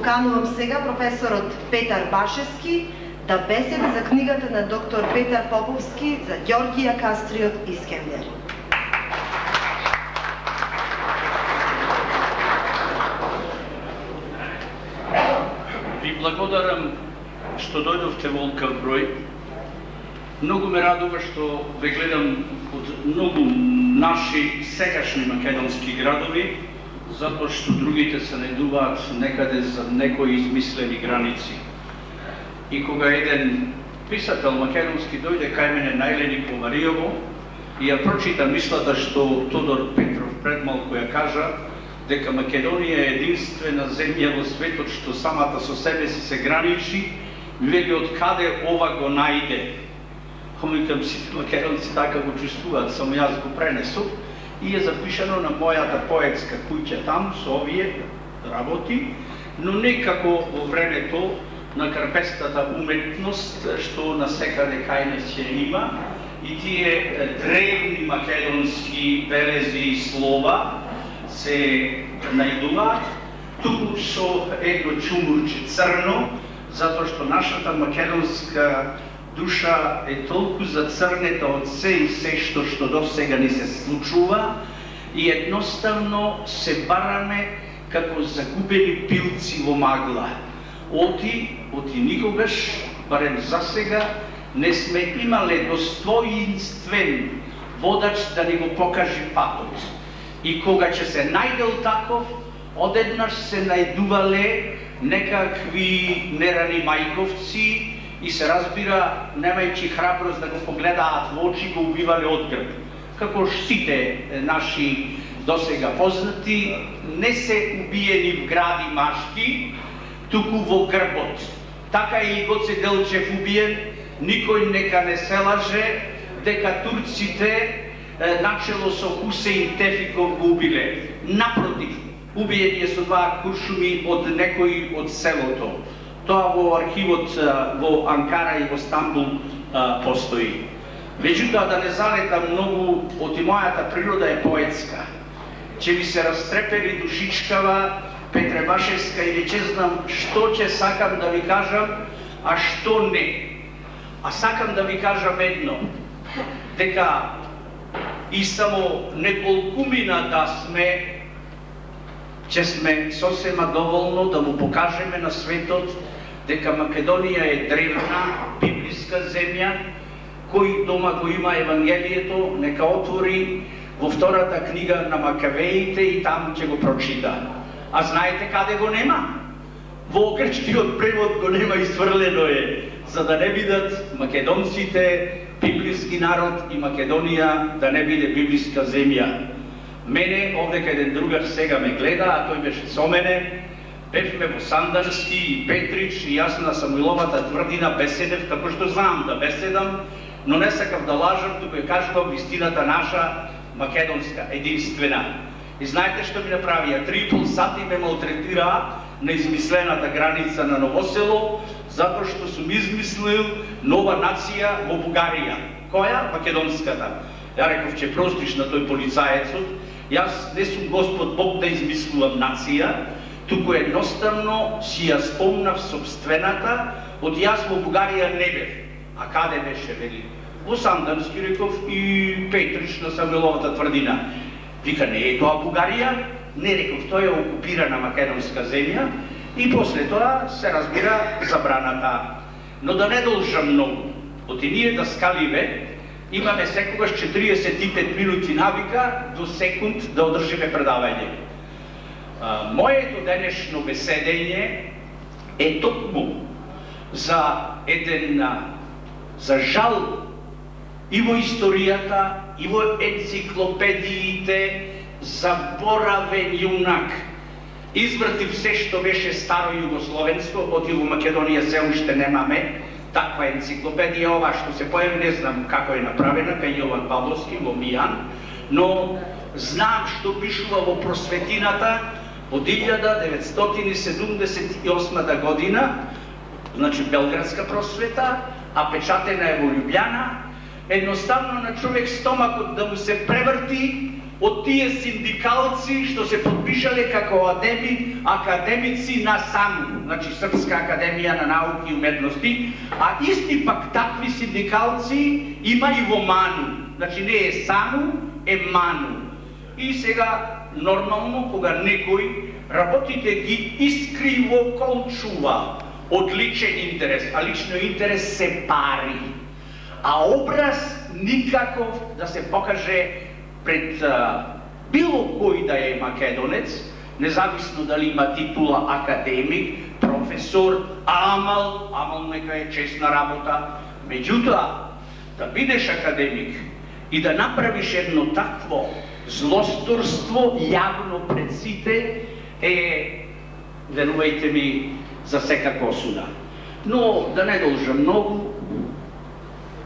поканувам сега професорот Петар Башевски да беседи за книгата на доктор Петар Поповски за Ѓорѓија Кастриот Искендер. Ви благодарам што дојдовте во оваков број. Многу ме радува што ве гледам од многу наши сегашни македонски градови, затоа што другите се најдуваат некаде за некои измислени граници. И кога еден писател македонски дојде кај мене на Елени Комаријово и ја прочита мислата што Тодор Петров предмалку ја кажа, дека Македонија е единствена земја во светот што самата со себе си се граничи, вели од каде ова го најде. Викам, сите македонци така го чувствуваат, само јас го пренесов и е запишано на мојата поетска куќа там со овие работи, но некако во времето на карпестата уметност што насекаде кај нас ќе има и тие древни македонски белези и слова се најдуваат туку со едно чумурче црно, затоа што нашата македонска душа е толку зацрнета од се и се што досега ни се случува и едноставно се бараме како загубени пилци во магла. Оти никогаш, барем за сега, не сме имале достоинствен водач да ни го покаже патот. И кога ќе се најдел таков, одеднаш се најдувале некакви нерани мајковци и се разбира, немајќи храброст да го погледаат во очи, го убивале од грб. Како сите наши досега познати, не се убиени в гради машки, туку во грбот. Така и Гоце Делчев убиен, никој нека не се лаже дека турците начело со Хусеин Тефиков го убиле. Напротив, убиен е со два куршуми од некој од селото. Тоа во архивот во Анкара и во Стамбул постои. Меѓутоа, да не залетам многу, оти мојата природа е поетска. Ќе ви се растрепери душичкава Петре Башевска и не знам што ќе сакам да ви кажам, а што не. А сакам да ви кажам едно, дека и само неколкумина да сме, ќе сме сосема доволно да му покажеме на светот дека Македонија е древна, библиска земја, кој дома го има Евангелието, нека отвори во втората книга на Макавеите и там ќе го прочита. А знаете каде го нема? Во грчкиот превод го нема, изфрлено е, за да не бидат македонците библиски народ и Македонија да не биде библиска земја. Мене, овдека еден другар сега ме гледа, а тој беше со мене, бевме во Сандански и Петрич и јас на Самуиловата тврдина беседев, како што знам да беседам, но не сакав да лажам, туку ја кажувам вистината наша, македонска, единствена. И знаете што ми направија? 3,5 сати ме малтретираа на измислената граница на Новосело, затоа што сум измислил нова нација во Бугарија. Која? Македонската. Ја реков, че простиш на тој полицаецот, јас не сум Господ Бог да измислувам нација, туку едноставно си ја спомнав собствената, од јас во Бугарија не бев. А каде беше, вели? Во Сандански, реков, и Петрич на Самуиловата тврдина. Вика, не е тоа Бугарија? Не, реков, тоа е окупирана македонска земја и после тоа се разбира забраната. Но да не должам многу. Оти ние даскаливе имаме секогаш 45 минути навика до секунд да одржиме предавање. Моето денешно беседење е токму за еден, за жал и во историјата, и во енциклопедиите, заборавен јунак. Извртив се што беше старо југословенско, оти во Македонија се уште немаме таква енциклопедија, ова што се појави, не знам како е направена, кај Јован Павловски во Мијан, но знам што пишува во просветината од 1978 година, значи Белградска просвета, а печатена е во Љубљана. Едноставно на човек стомакот да му се преврти од тие синдикалци што се подпишале како академици на САНУ, значи Српска академија на науки и уметности, а исти пак такви синдикалци има и во МАНУ, значи не е САНУ, е МАНУ. И сега нормално кога некој работите ги искриво колчува од личен интерес, а личниот интерес се пари, а образ никаков да се покаже пред било кој да е македонец, независно дали има титула академик, професор, амал нека е честна работа. Меѓутоа, да бидеш академик и да направиш едно такво злосторство јавно пред сите е, верувајте ми, за секако осуда. Но да не должам многу,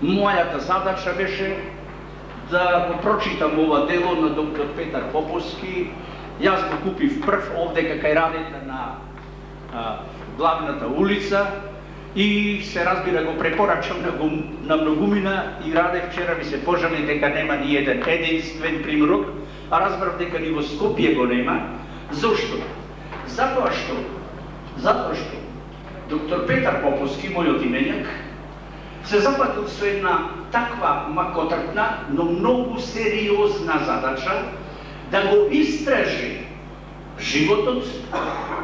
мојата задача беше да го прочитам ова дело на доктор Петар Поповски. Јас го купив прв овде кај радите на главната улица и се разбира го препорачам на многумина и Раде вчера ми се пожали дека нема ни еден единствен примерок, а разбрав дека ни во Скопје го нема. Зошто? Затоа што доктор Петар Поповски, мојот именјак, се запатил со една таква макотрпна, но многу сериозна задача да го истражи животот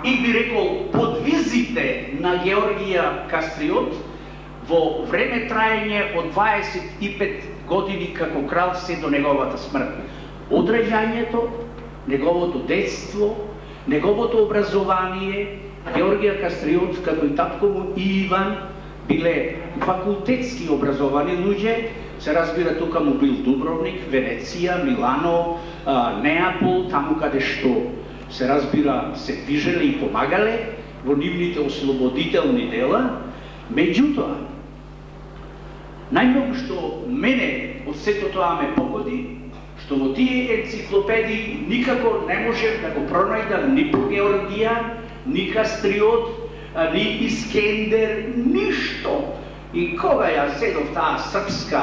и би рекол подвизите на Георгија Кастриот во време траење од 25 години како крал се до неговата смрт. Од раѓањето, неговото детство, неговото образование, Георгија Кастриот, како и татко му и Иван, биле факултетски образовани луѓе, се разбира тука му бил Дубровник, Венеција, Милано, Неапол, таму каде што се разбира се движеле и помагале во нивните ослободителни дела. Меѓутоа, најмногу што мене од сето тоа ме погоди, што во тие енциклопедии никако не можев да го пронајдам ни по Георгија, ни Кастриот, ни Искендер, ништо. И кога ја седов таа српска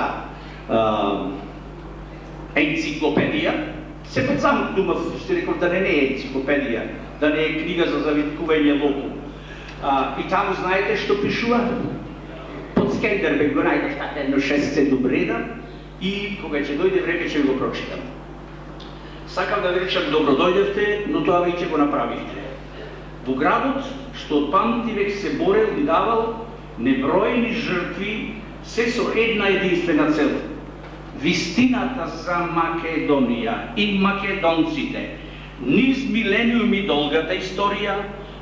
енциклопедија, се подзамкнував, што реков да не е енциклопедија, да не е книга за завиткување лопу. И таму знаете што пишува? Под Скендербег го најдеш така едно 6 добреда и кога ќе дојде време ќе го прочитам. Сакам да ви речам добро дојдевте, но тоа веќе го направивте. Во градот, што од памти век се борел и давал неброени жртви, се со една единствена цел. Вистината за Македонија и македонците, низ милениуми долгата историја,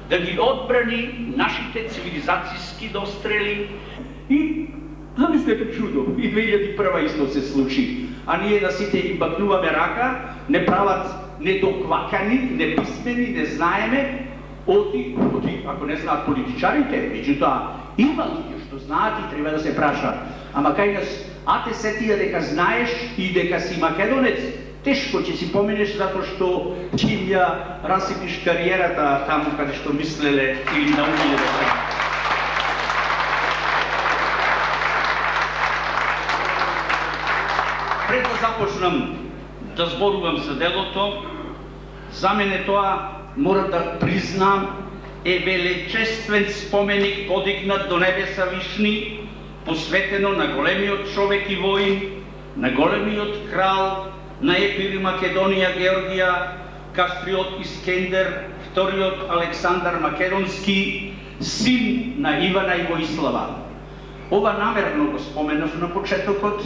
да ги одбрани нашите цивилизацијски дострели. И замислете чудо, и 2001 исто се случи. А ние да сите им бакнуваме рака, не прават недоквакани, неписмени, не знаеме, оти, ако не знаат политичарите, меѓутоа има луѓе што знаат и треба да се праша. Ама кај нас, а те се тие дека знаеш и дека си македонец, тешко ќе си поминеш затоа што ќе ја расипиш кариерата таму каде што мислеле или наумиле да се. Пред да започнам да зборувам за делото, за мене тоа мора да признам е величествен споменик подигнат до небеса вишни, посветено на големиот човек и воин, на големиот крал на Епир и Македонија Георгија Кастриот Искендер, вториот Александар Македонски, син на Ивана и Воислава. Ова намерно го споменав на почетокот,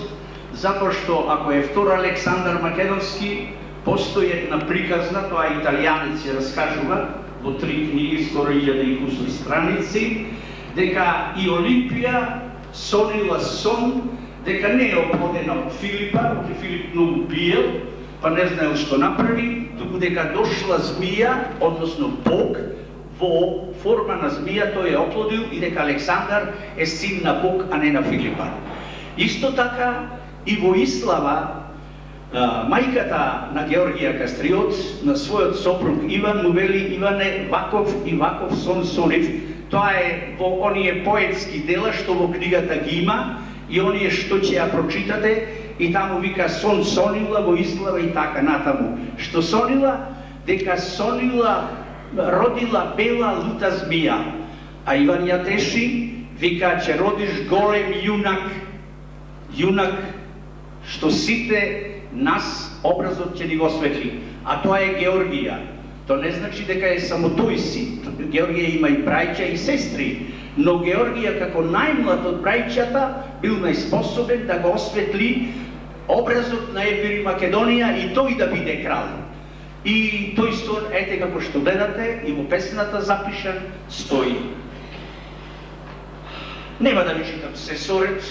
затоа што ако е втор Александар Македонски, постои една приказна, тоа италијанец ја раскажува во 3 книги, скоро 1000 и кусур страници, дека и Олимпија сонила сон, дека не е оплодена од Филипа, оти Филип многу пиел, па не знаел што направи, туку дека дошла змија, односно Бог, во форма на змија тој е оплодил и дека Александар е син на Бог, а не на Филипа. Исто така и Воислава, мајката на Георгија Кастриот, на својот сопруг Иван му вели: Иване, ваков и ваков сон сонив. Тоа е во оние поетски дела што во книгата ги има и оние што ќе ја прочитате и таму вика сон сонила во изглава и така натаму. Што сонила? Дека сонила родила бела лута змија. А Иван Јатеши вика че родиш голем јунак што сите нас образот ќе ни го осветли. А тоа е Георгија. Тоа не значи дека е само тој син. Георгија има и браќа и сестри, но Георгија како најмлад од браќата бил најспособен да го осветли образот на Епир и Македонија и тој да биде крал. И тој сон, ете како што гледате, и во песната запишан, стои. Нема да ви читам се соред,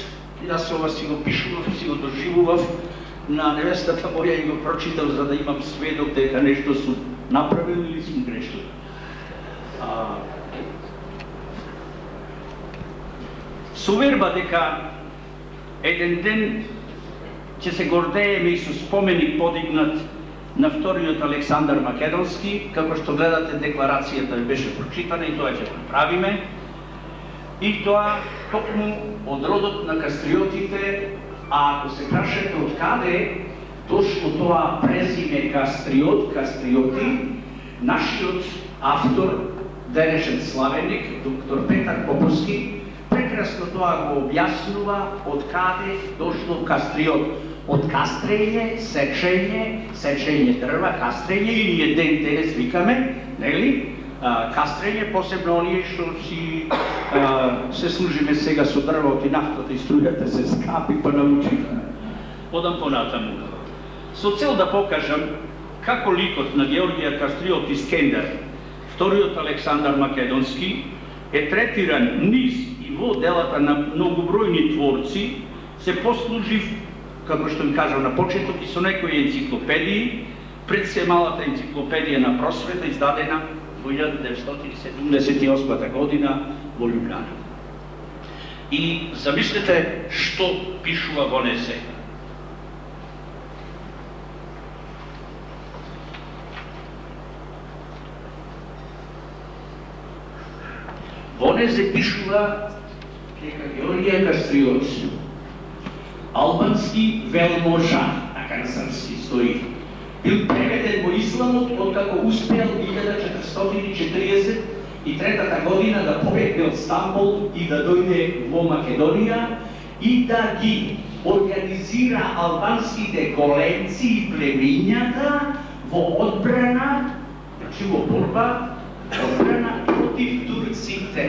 јас ова си го пишував, си го доживував, на невестата моја и го прочитав за да имам сведок дека нешто сум направил или сум грешил. Со верба дека еден ден ќе се гордееме и со споменик подигнат на вториот Александар Македонски, како што гледате декларацијата беше прочитана и тоа ќе направиме. И тоа токму од родот на кастриотите, а ако се прашате од каде дошло тоа презиме Кастриот, кастриоти, нашиот автор, денешен славеник, доктор Петар Поповски, прекрасно тоа го објаснува од каде дошло Кастриот. Од кастрење, сечење дрва, кастрење, и ние ден денес викаме, нели? Кастрење, посебно оние што си се служиме сега со дрвот и нафтата и струјата се скапи, па научиме. Одам понатаму. Со цел да покажам како ликот на Георгија Кастриот Искендер, вториот Александар Македонски, е третиран низ и во делата на многобројни творци, се послужив, како што им кажав на почеток, и со некои енциклопедии, пред се малата енциклопедија на просвета, издадена во 1978 година во Љубљана. И замислете што пишува во незе. Во незе пишува дека Георгија Кастриот, албански велможа, така на српски стои, бил преведен во исламот откако успеал 1443 година да побегне од Стамбул и да дојде во Македонија и да ги организира албанските големци и племињата во одбрана, значи во борба, одбрана против турците.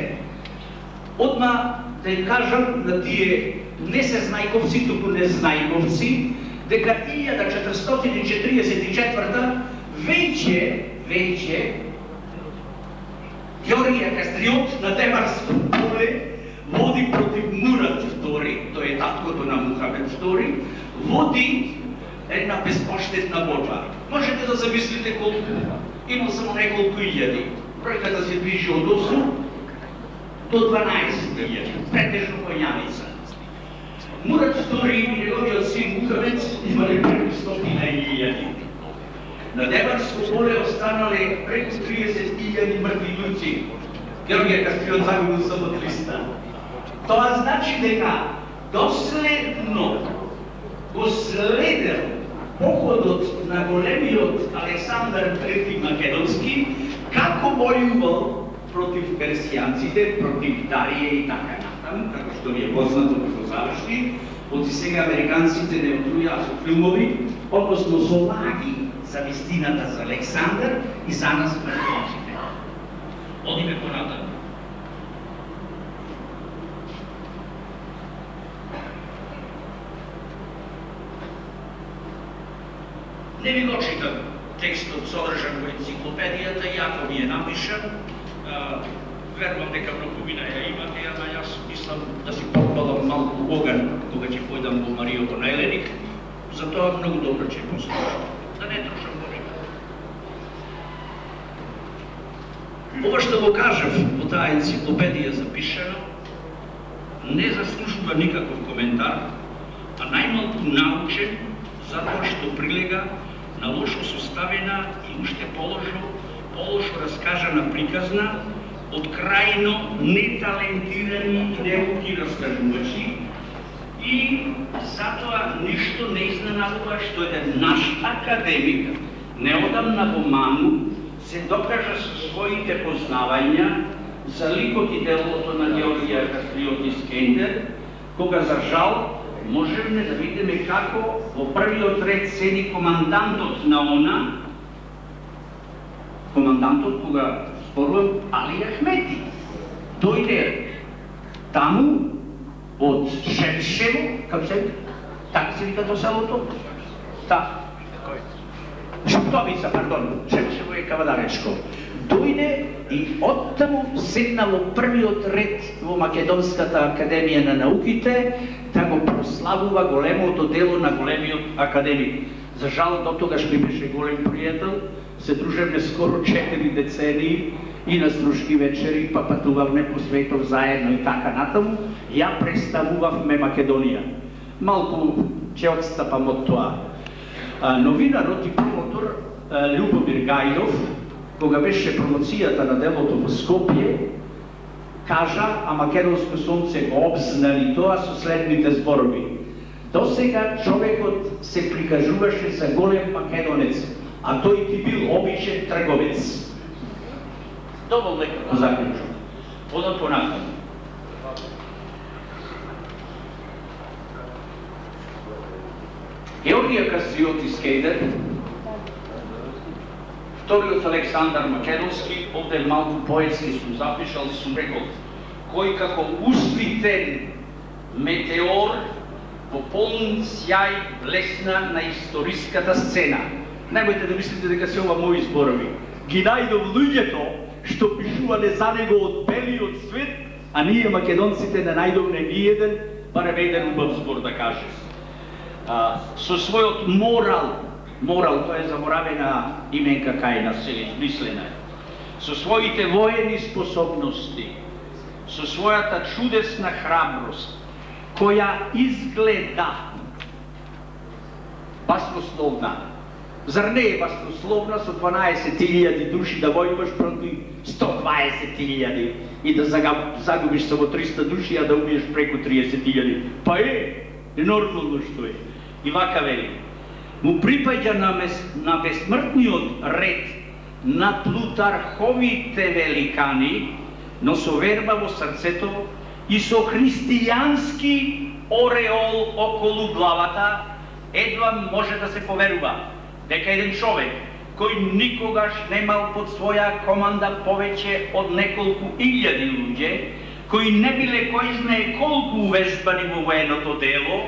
Одма да им кажам на тие не се знајковци, туку не знајковци, дека 1444 веќе Георгија Кастриот на Деварско поле води против Мурат II, тој е таткото на Мухамед II, води една безпоштетна борба. Можете да замислите колку, има само неколку илјади. Бројката се движи од 8 до 12.000, претежно коњаница. Мурат II и неговиот син Мухамед имале преку 100.000. На Деварско поле останале преку 30.000 мртви луѓе. Георгија Кастриот загубил само 300. Тоа значи дека доследно го следел походот на големиот Александар III Македонски, како војувал против персијанците, против Дарија и така натаму, како што ви е познато како заврши, оти сега американците не отрујаа со филмови, односно со лаги за вистината за Александар и за нас мртвоците. Одиме понатаму. Не ви го читам текстот содржан во енциклопедијата, јако ми е напишан. Верувам дека многумина ја имате, ама јас мислам да си попалам малку оган кога ќе појдам во Мариото на Еленик, затоа многу добро ќе послушам. Да не трошам време. Ова што го кажав во таа енциклопедија запишано, не заслужува никаков коментар, а најмалку научен, затоа што прилега на лошо составена и уште полошо раскажана приказна од крајно неталентирани и неуки раскажувачи и И затоа ништо не изненадува што еден наш академик неодамна во Ману се докажа со своите познавања за ликот и делото на Георгија Кастриот Искендер, кога за жал можеме да видиме како во првиот ред седи командантот на ОНА, командантот кога спорувам Али Ахмети. Дојде таму од Шемшево, како се вика? Така се вика до селото? Шептовица, пардон, Шемшево е Кавадаречко. Дојде и оттаму седна во првиот ред во Македонската академија на науките да го прославува големото дело на големиот академик. За жал, до тогаш ми беше голем пријател, се дружевме скоро 4 децении и на струшки вечери, па патувавме по светов заедно и така натаму. Ја представувавме Македонија. Малку ќе отстапам од тоа. Новинарот и промотор Љубомир Гајдов, кога беше промоцијата на делото во Скопје, кажа, а македонско сонце го обзнали тоа со следните зборови. Досега човекот се прикажуваше за голем македонец, а тој ти бил обичен трговец. Доволно лека го заклучам. Одам понатаму. Георгија Кастриот Искендер, вториот Александар Македонски, овде малку поетски сум запишал, сум рекол, кој како усвитен метеор во полн сјај блесна на историската сцена. Немојте да мислите дека се ова мои зборови. Ги најдов луѓето што пишувале за него од белиот свет, а ние македонците не најдовме ни еден, барем еден убав збор да кажем. Со својот морал, тоа е заборавена именка кај нас, се измислена е. Со своите воени способности, со својата чудесна храброст, која изгледа баснословна. Зар не е баснословна со 12.000 души да војуваш против 120.000 и да загубиш само 300 души, а да убиеш преку 30.000? Па е, нормално што е. И вака вели, му припаѓа на бесмртниот ред на Плутарховите великани, но со верба во срцето и со христијански ореол околу главата, едва може да се поверува дека еден човек кој никогаш немал под своја команда повеќе од неколку илјади луѓе, кои не биле кој знае колку увежбани во военото дело,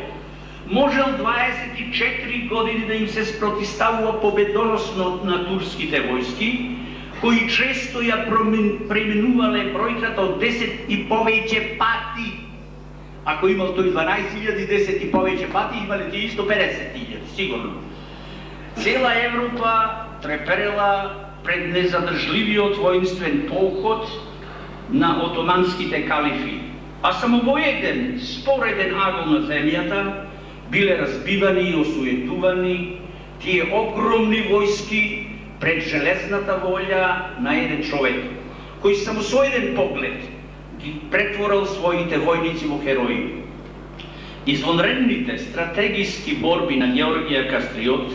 можел 24 години да им се спротиставува победоносно на турските војски, кои често ја пременувале бројката од 10 и повеќе пати. Ако имал тој 12.000, 10 и повеќе пати, имале тие исто 50.000, сигурно. Цела Европа треперела пред незадржливиот воинствен поход на отоманските калифи. А само во еден спореден агол на земјата биле разбивани и осуетувани тие огромни војски пред железната волја на еден човек, кој само со еден поглед ги претворил своите војници во херои. Извонредните стратегиски борби на Георгија Кастриот,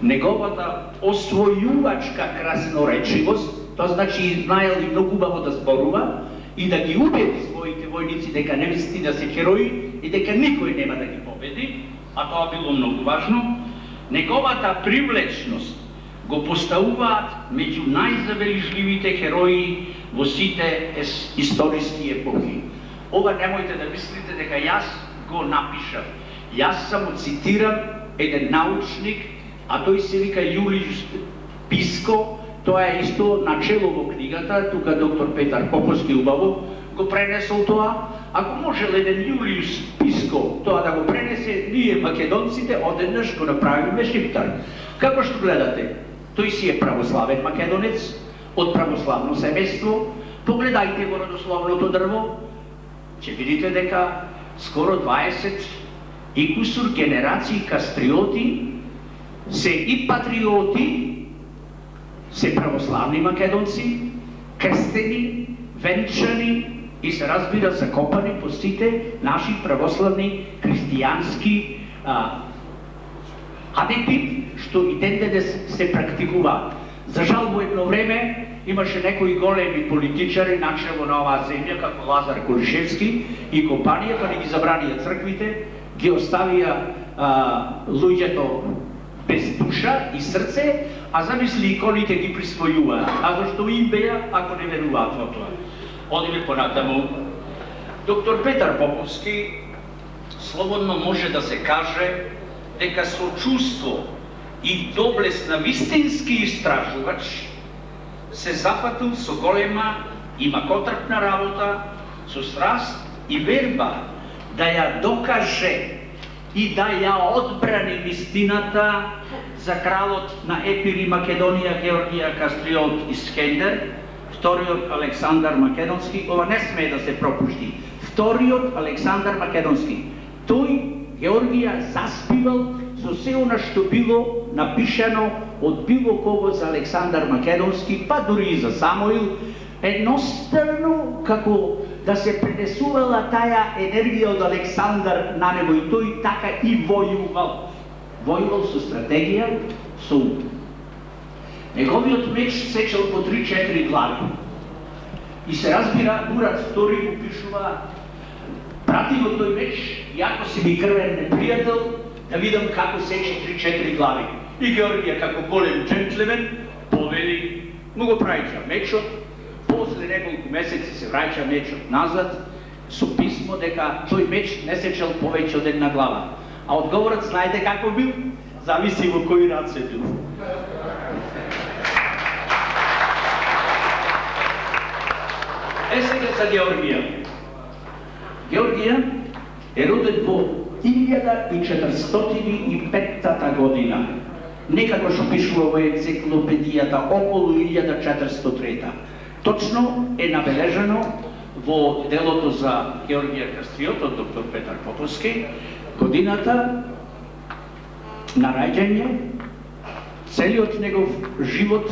неговата освојувачка красноречивост, тоа значи знаел и многу убаво да зборува и да ги убеди своите војници дека не мисли да се херои и дека никој нема да ги победи, а тоа било многу важно, неговата привлечност го поставуваат меѓу најзабележливите херои во сите историски епохи. Ова немојте да мислите дека јас го напишав. Јас само цитирам еден научник, а тој се вика Јулиус Писко, тоа е исто начело во книгата, тука доктор Петар Поповски убаво го пренесол тоа. Ако можел еден Јулиус Писко тоа да го пренесе, ние македонците одеднаш го направиме Шиптар. Како што гледате, тој си е православен македонец, од православно семејство. Погледајте го родословното дрво, ќе видите дека скоро 20 и кусур генерации кастриоти се и патриоти, се православни македонци, крстени, венчани и се разбира закопани по сите наши православни христијани христијански адети, што и ден денес се практикуваат. За жал, во едно време имаше некои големи политичари начело на оваа земја, како Лазар Колишевски и компанија, па не ги забранија црквите, ги оставија луѓето без душа и срце, а замисли иконите ги присвојуваат. А зашто им беа, ако не веруваат во тоа? Одиме понатаму. Доктор Петар Поповски слободно може да се каже дека со чувство и доблест на вистински истражувач се зафатил со голема и макотрпна работа, со страст и верба да ја докаже и да ја одбрани вистината за кралот на Епир и Македонија Георгија Кастриот Искендер, вториот Александар Македонски. Ова не смее да се пропушти. Вториот Александар Македонски. Тој Георгија заспивал со се она што било напишано од било кого за Александар Македонски, па дури и за Самуил, едноставно како да се пренесувала таа енергија од Александар на него, и тој така и војувал. Војувал со стратегија, со ум. Неговиот меч сечел по 3-4 глави. И се разбира, Мурат II го пишува: прати го тој меч, јако си ми крвен непријател, да видам како сече 3-4 глави. И Георгија, како голем джентлемен, повели, му го прајча мечот. После неколку месеци се враќа мечот назад со писмо дека тој меч не сечел повеќе од една глава. А одговорот знаете како бил? Зависи во кој раце бил. Сега за Георгија. Георгија е роден во 1405 година. Некако што пишува во енциклопедијата околу 1403. Точно е набележано во делото за Георгија Кастриот од доктор Петар Поповски годината на раѓање, целиот негов живот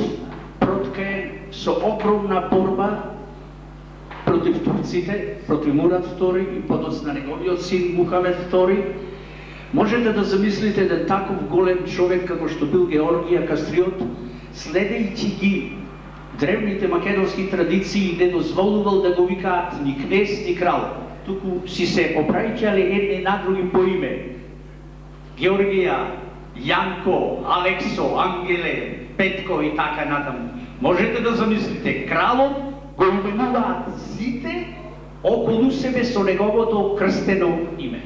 проткаен со огромна борба против турците, против Мурат II и подоцна неговиот син Мухамед II. Можете да замислите да таков голем човек како што бил Георгија Кастриот, следејќи ги древните македонски традиции, не дозволувал да го викаат ни кнез, ни крал, туку си се опраќале едни на други по име. Георгија, Јанко, Алексо, Ангеле, Петко и така натаму. Можете да замислите, кралот го именуваат сите околу себе со неговото крстено име.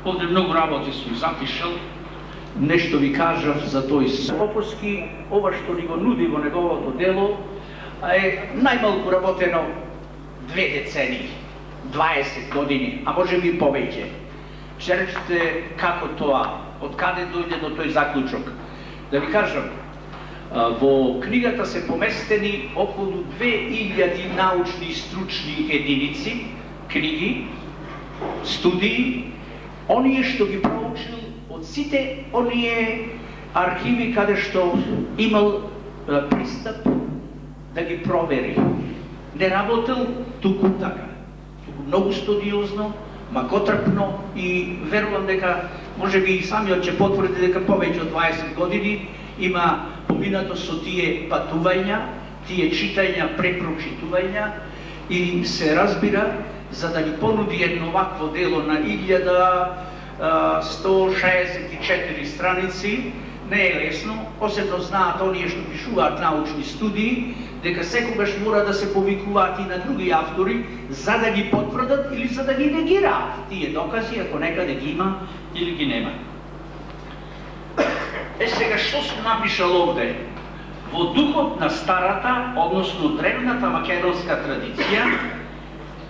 Овде многу работи сум запишал, нешто ви кажав за тој Поповски. Ова што ни го нуди во неговото дело е најмалку работено 2 децении, 20 години, а може би повеќе. Ще речете како тоа, од каде дојде до тој заклучок. Да ви кажам, во книгата се поместени околу 2000 научни и стручни единици, книги, студии, оние што ги проучил од сите оние архиви каде што имал пристап да ги провери. Не работел туку така, туку многу студиозно, макотрпно, и верувам дека може би и самиот ќе потврди дека повеќе од 20 години има поминато со тие патувања, тие читања, препрочитувања, и се разбира, за да ни понуди едно вакво дело на 1164 страници, не е лесно, посебно знаат оние што пишуваат научни студии, дека секогаш мора да се повикуваат и на други автори, за да ги потврдат или за да ги негираат тие докази, ако некаде ги има или ги нема. Сега, што сум напишал овде? Во духот на старата, односно древната македонска традиција,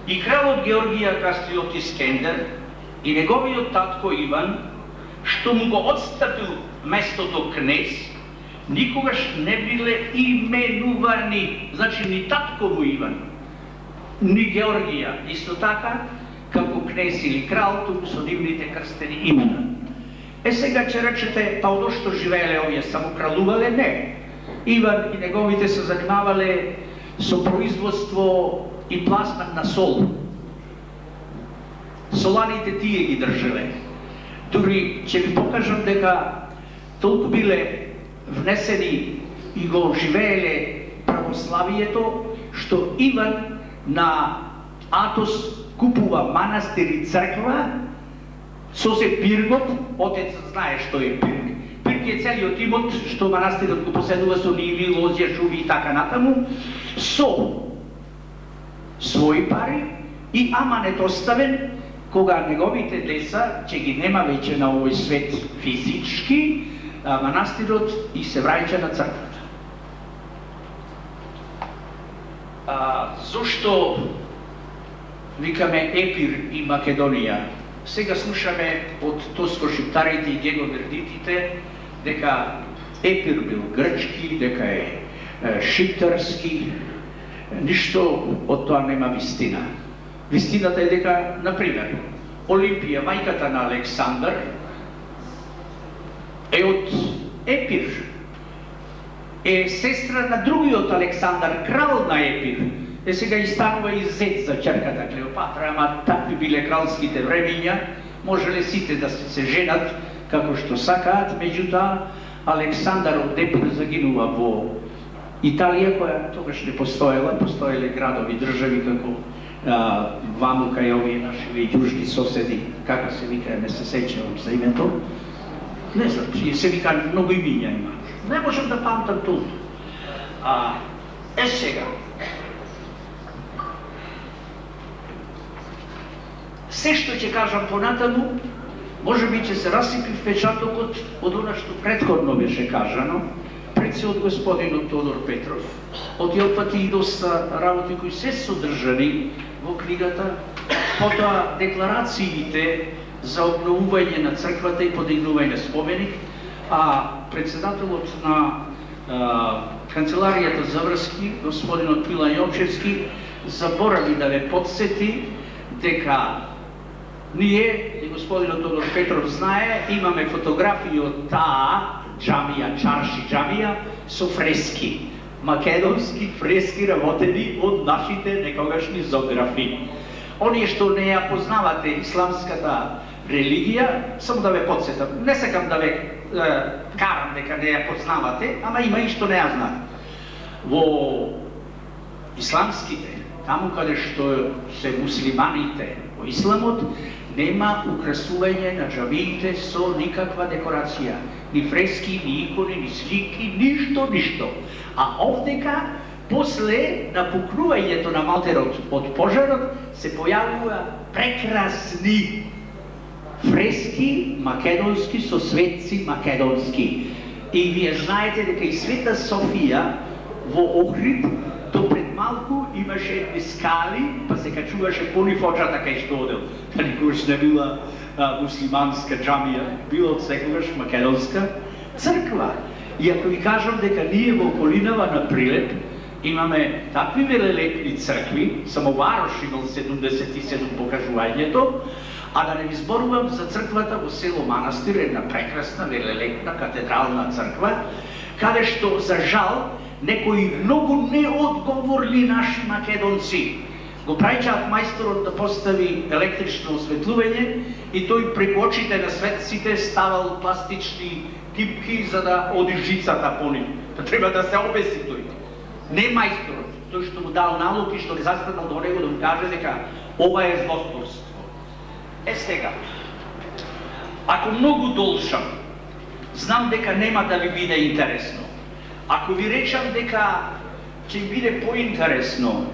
и кралот Георгија Кастриот Искендер и неговиот татко Иван, што му го отстапил местото кнез, никогаш не биле именувани, значи ни татко му Иван, ни Георгија, исто така, како кнез или крал, туку со нивните крстени имена. Сега ќе речете, па одо што живееле овие, само кралувале? Не. Иван и неговите се занимавале со производство и пласман на сол. Соланите тие ги држеле. Дури ќе ви покажам дека толку биле внесени и го живееле православието, што Иван на Атос купува манастир и црква, со се пиргот, отецот знае што е пирг. Пирг е целиот имот што манастирот го поседува со ниви, лозја, шуви и така натаму, со своји пари и аманет оставен, кога неговите деца ќе ги нема веќе на овој свет физички, манастирот и се враќа на црквата. Зошто викаме Епир и Македонија? Сега слушаме од тоско-шиптарите и геновердитите дека Епир бил грчки, дека е шиптарски. Ништо од тоа нема вистина. Вистината е дека, например, Олимпија, мајката на Александар, е од Епир. Е сестра на другиот Александар, крал на Епир. Сега и станува и зет за ќерката Клеопатра, ама такви биле кралските времења, можеле сите да се женат како што сакаат, меѓутоа Александар од Епир загинува во Италија, која тогаш не постоела, постоеле градови, држави како ваму кај овие наши јужни соседи, како се вика, не се сеќавам за името. Не знам, се вика многу имиња има. Не можам да памтам толку. Сега. Се што ќе кажам понатаму, може би ќе се расипи впечатокот од она што претходно беше кажано, пред се од господинот Тодор Петров. Од Јопати и доста работи кои се содржани во книгата, потоа декларациите за обновување на црквата и подигнување споменик, председателот на канцеларијата за врски, господинот Пила Јовчевски, заборави да ве подсети дека ние, и господинот Тодор Петров знае, имаме фотографии од таа џамија, чарши џамија, со фрески. Македонски фрески работени од нашите некогашни зографи. Оние што не ја познавате исламската религија, само да ве подсетам, не сакам да ве карам дека не ја познавате, ама има и што не ја знаат. Во исламските, таму каде што се муслиманите во исламот, нема украсување на џамиите со никаква декорација. Ни фрески, ни икони, ни слики, ништо. А овдека, после напукнувањето на малтерот од пожарот, се појавува прекрасни фрески македонски со светци македонски. И вие знаете дека и Света Софија во Охрид до пред малку имаше едни скали, па се качуваше понифоджата кај што одел. Та никогаш не била муслиманска џамија, била од секогаш македонска црква. И ако ви кажам дека ние во околинава на Прилеп имаме такви велелепни цркви, само Варош имал 77 покажувањето, а да не ви зборувам за црквата во село Манастир, една прекрасна велелепна катедрална црква, каде што за жал некои многу неодговорни наши македонци го праќаат мајсторот да постави електрично осветлување и тој преку очите на светците ставал пластични кипки за да оди жицата по нив. Треба да се обеси тој. Не мајсторот, тој што му дал налог и што го застанал до него да му каже дека ова е злосторство. Сега, ако многу должам, знам дека нема да ви биде интересно. Ако ви речам дека ќе биде поинтересно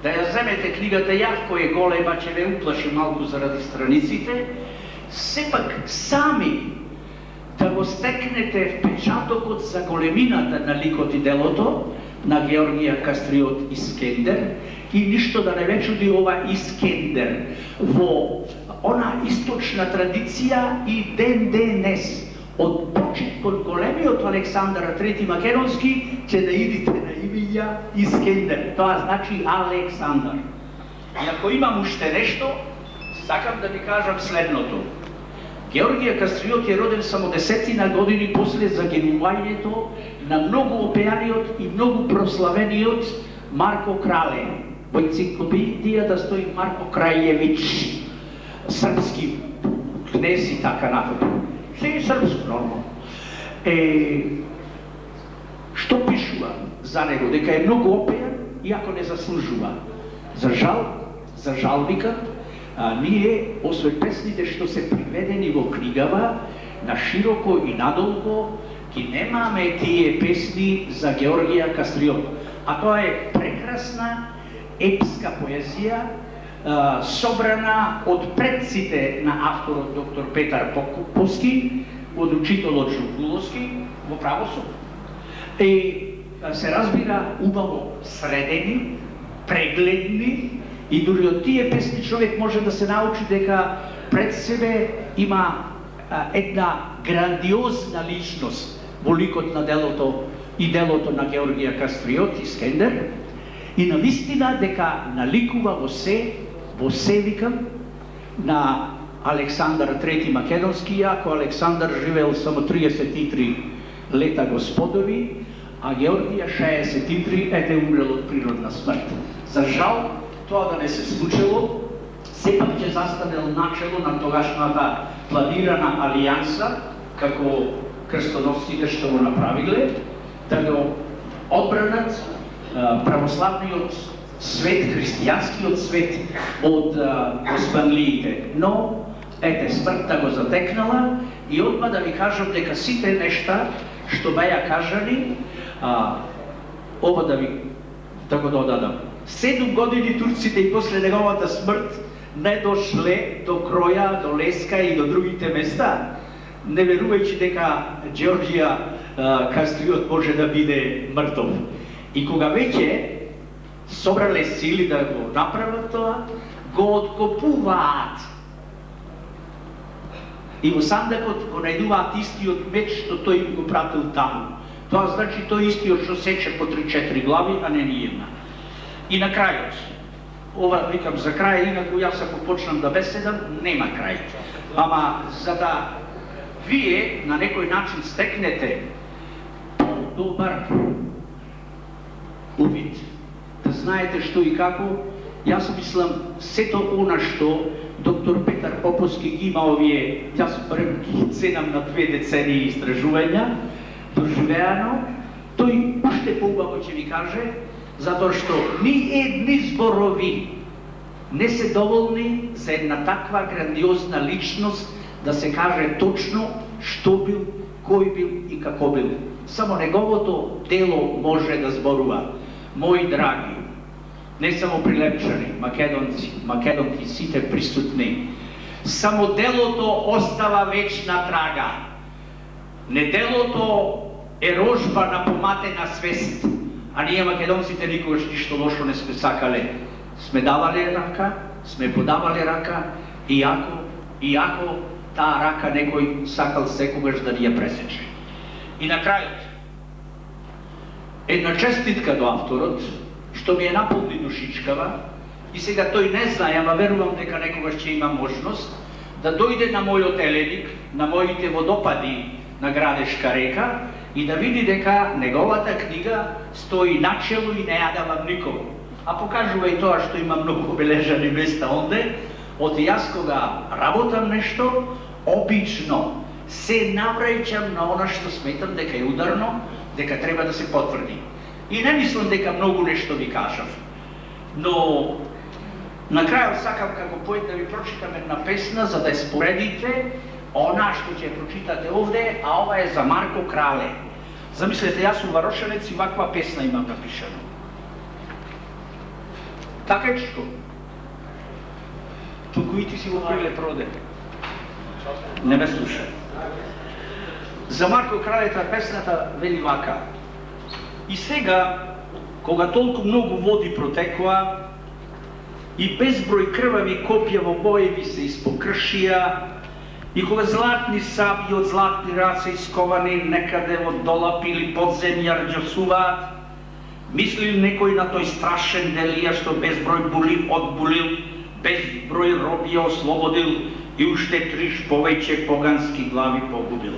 да ја земете книгата Јавко е голема, ќе ве уплаши малку заради страниците, сепак сами да го стекнете впечатокот за големината на ликот и делото на Георгија Кастриот Искендер и ништо да не ве чуди ова Искендер во она источна традиција и ден денес. Од почеткот големиот Александар III Македонски ќе да идите на имиња Искендер. Тоа значи Александар. И ако имам уште нешто, сакам да ви кажам следното. Георгија Кастриот е роден само 10 години после загинувањето на многу опеаниот и многу прославениот Марко Крале. во енциклопедијата стои Марко Крајевич, српски кнез и така натаму. Се е српско, нормално. Што пишува за него? Дека е многу опејан, иако не заслужува. За жалникот, ние, освен песните што се приведени во книгава, на широко и надолго, ги немаме тие песни за Георгија Кастриот. А тоа е прекрасна епска поезија, собрана од предците на авторот доктор Петар Поповски, од учителот Жугуловски во правосуд. И се разбира убаво средени, прегледни, и дури од тие песни човек може да се научи дека пред себе има една грандиозна личност во ликот на делото и делото на Георгија Кастриот, Искендер, и навистина дека наликува во се викам на Александар III Македонски, ако Александар живеел само 33 лета господови, а Георгија 63 ете умрел од природна смрт. За жал, тоа да не се случило, сепак ќе застанел начело на тогашната планирана алијанса, како крстоносците што го направиле, да го одбранат православниот свет, христијанскиот свет од османлиите. Но, ете, смртта го затекнала и одма да ви кажам дека сите нешта што беа кажани, ова да го додадам. 7 години турците и после неговата смрт не дошле до Кроја, до Леска и до другите места, не верувајќи дека Георгија Кастриот може да биде мртов. И кога веќе собрале сили да го направат тоа, го откопуваат. И во сандакот го најдуваат истиот меч што тој им го пратил таму. Тоа значи тој истиот што сече по 3-4 глави, а не ни една. И на крајот, ова викам за крај, инаку јас ако почнам да беседам, нема крај. Ама за да вие на некој начин стекнете добар увид, да знаете што и како, јас мислам сето она што доктор Петар Поповски ги има овие, јас барем ги ценам на 2 децении истражувања, доживеано, тој уште поубаво ќе ви каже, затоа што ни едни зборови не се доволни за една таква грандиозна личност да се каже точно што бил, кој бил и како бил. Само неговото дело може да зборува. Мои драги, не само прилепчани, македонци, сите присутни, само делото остава вечна трага. Неделото е рожба на поматена свест, а ние македонците никогаш ништо лошо не сме сакале. Сме давале рака, сме подавале рака, иако таа рака некој сакал секогаш да ни ја пресече. И на крајот, една честитка до авторот, што ми е наполни душичкава, и сега тој не знае, ама верувам дека некогаш ќе има можност да дојде на мојот еленик, на моите водопади на Градешка река и да види дека неговата книга стои начело и не ја давам никому. А покажува и тоа што има многу обележани места онде, од јас кога работам нешто, обично се навраќам на она што сметам дека е ударно, дека треба да се потврди. И не мислам дека многу нешто ви кажав. Но на крајот сакам како поет да ви прочитам една песна за да ја споредите она што ќе прочитате овде, а ова е за Марко Крале. Замислете, јас сум варошенец и ваква песна имам напишана. Така е чко. Туку и ти си го приле проде. Не ме слуша. За Марко Кралета песната вели вака. И сега, кога толку многу води протекоа и безброј крвави копја во боеви се испокршија, и кога златни саби од златни раце исковани некаде од долапи или подземја рџосуваат, мислил некој на тој страшен Делија што безброј були одбулил, безброј роби ослободил и уште 3 повеќе погански глави погубил.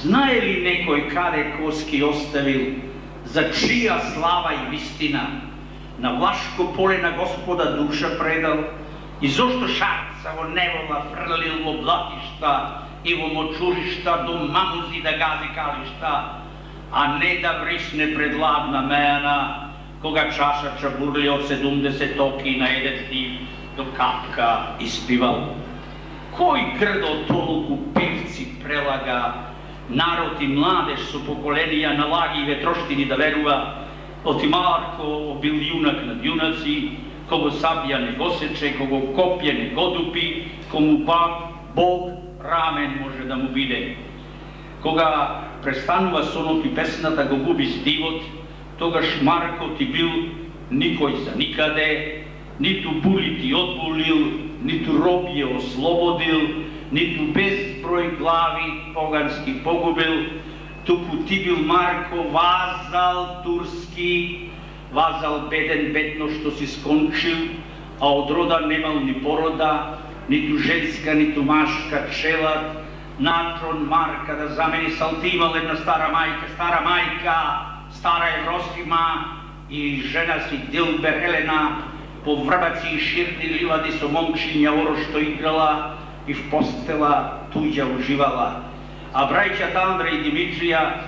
Знае ли некој каде коски оставил, за чија слава и вистина на Влашко поле на Господа душа предал, и зошто шарца во невола фрлил во блатишта и во мочуришта до мамузи да гази калишта, а не да врисне пред ладна мејана, кога чаша чабурли од 70 токи на еден див до капка испивал. Кој грдо толку певци прелага, народ и младеж со поколенија налаги и ветроштини да верува, оти Марко бил јунак над јунаци, кого сабија не го сече, кого копје не го дупи, кому Бог рамен може да му биде. Кога престанува сонот и песната го губи здивот, тогаш Марко ти бил никој за никаде, ниту були ти одбулил, ниту робје ослободил, ниту безброј глави погански погубил, туку ти бил Марко вазал турски, вазал беден бедно што си скончил, а од рода немал ни порода, ниту женска, ниту машка челат, натрон Марка да замени салти имал една стара мајка, стара Евросима и жена си Дилбер Елена, по врбаци и ширни ливади со момчиња оро што играла и в постела туѓа уживала. А брајќата Андре и Димитрија,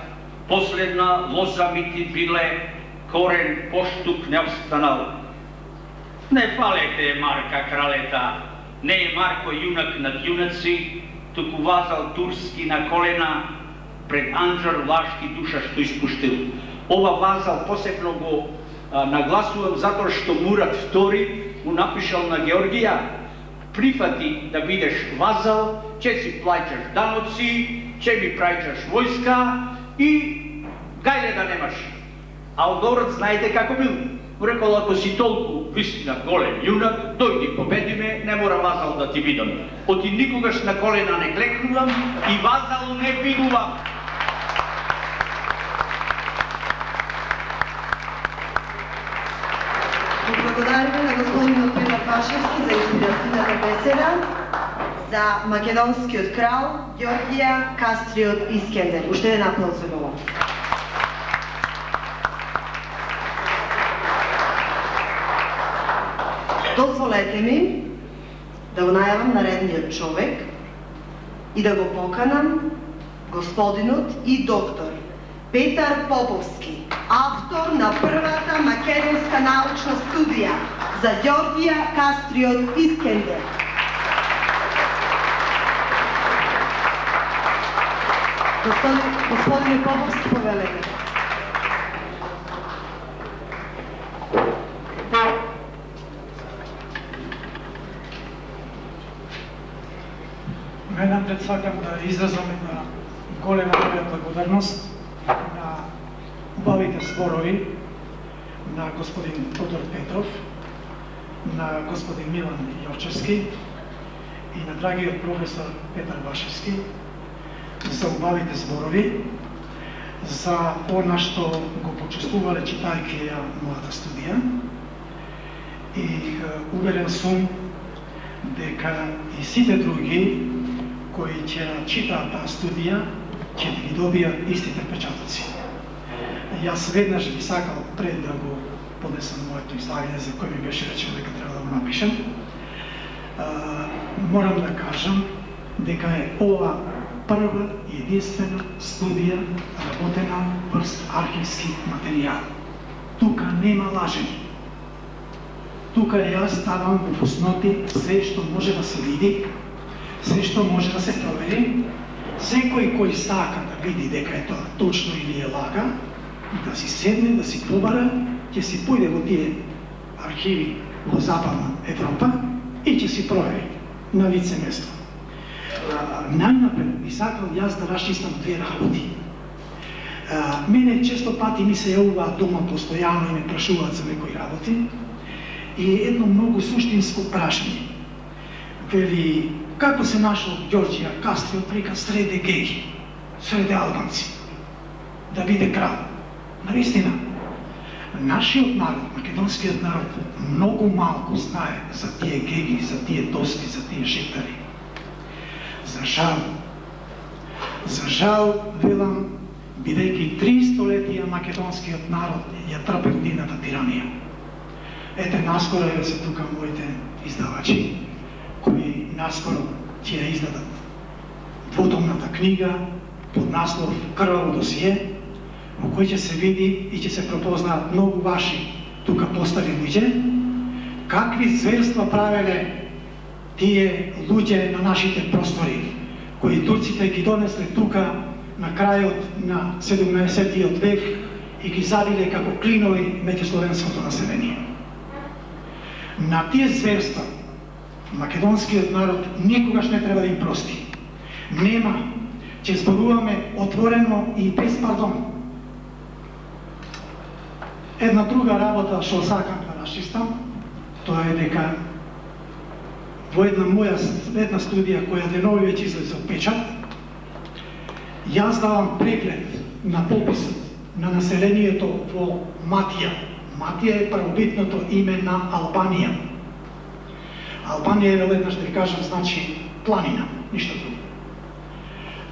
последна лоза мити биле, корен поштук не останал. Не фалете Марка кралета, не е Марко јунак над јунаци, туку вазал турски на колена пред Анџар Влашки душа што испуштил. Ова вазал посебно го нагласувам затоа што Мурат II му напишал на Георгија: прифати да бидеш вазал, ќе си плаќаш даноци, ќе ми праќаш војска и гајле да немаш. А одговорот знаете како бил? Му рекол: ако си толку вистина голем јунак, дојди победи ме, не мора вазал да ти бидам. Оти никогаш на колена не клекнувам и вазал не бидувам. Благодариме на господинот Петар Башевски за инспиративната беседа за македонскиот крал Ѓорѓија Кастриот Искендер. Уште еден аплауз за него. Дозволете ми да го најавам наредниот човек и да го поканам господинот и доктор Петар Поповски, автор на првата македонска научна студија за Ѓорѓија Кастриот Искендер. Господине Поповски, повелете. Најнапред сакам да изразам една голема благодарност на убавите зборови на господин Тодор Петров, на господин Милан Јовчевски и на драгиот професор Петар Башевски за убавите зборови, за она што го почувствувале читајќи ја мојата студија. И уверен сум дека и сите други кои ќе читаат таа студија ќе ги добијат истите впечатоци. Јас веднаш би сакал пред да го поднесам моето излагање, за кој ми беше речено дека треба да го напишем, морам да кажам дека е ова прва и единствена студија работена врз архивски материјал. Тука нема лажење. Тука јас ставам во фусноти се што може да се види, се што може да се провери. Секој кој сака да види дека е тоа точно или е лага, да си седне, да си побара, ќе си појде во тие архиви во Западна Европа и ќе си провери на лице место. Најнапред би сакал јас да расчистам две работи. Мене често пати ми се јавуваат дома постојано и ме прашуваат за некои работи и едно многу суштинско прашање. Вели, како се нашол Ѓорѓија Кастриот река среде геји, среде албанци, да биде крал? Навистина, нашиот народ, македонскиот народ, многу малку знае за тие геји, за тие тоски, за тие шептари. За жал, велам, бидејќи 3 столетија македонскиот народ ја трпе нивната тиранија. Ете, наскоро е се тука моите издавачи, кои наскоро ќе ја издадат двотомната книга под наслов Крваво досие, во кој ќе се види и ќе се пропознаат многу ваши тука постари луѓе, какви зверства правеле тие луѓе на нашите простори, кои турците ги донесле тука на крајот на 17. век и ги забиле како клинови меѓу словенското население. На тие зверства македонскиот народ никогаш не треба да им прости. Нема, ќе зборуваме отворено и без пардон. Една друга работа што сакам да расчистам, тоа е дека во една студија која денови веќе излезе од печат, јас давам преглед на пописот на населението во Матија. Матија е правобитното име на Албанија. Албанија е, веднаш да ви кажам, значи планина, ништо друго.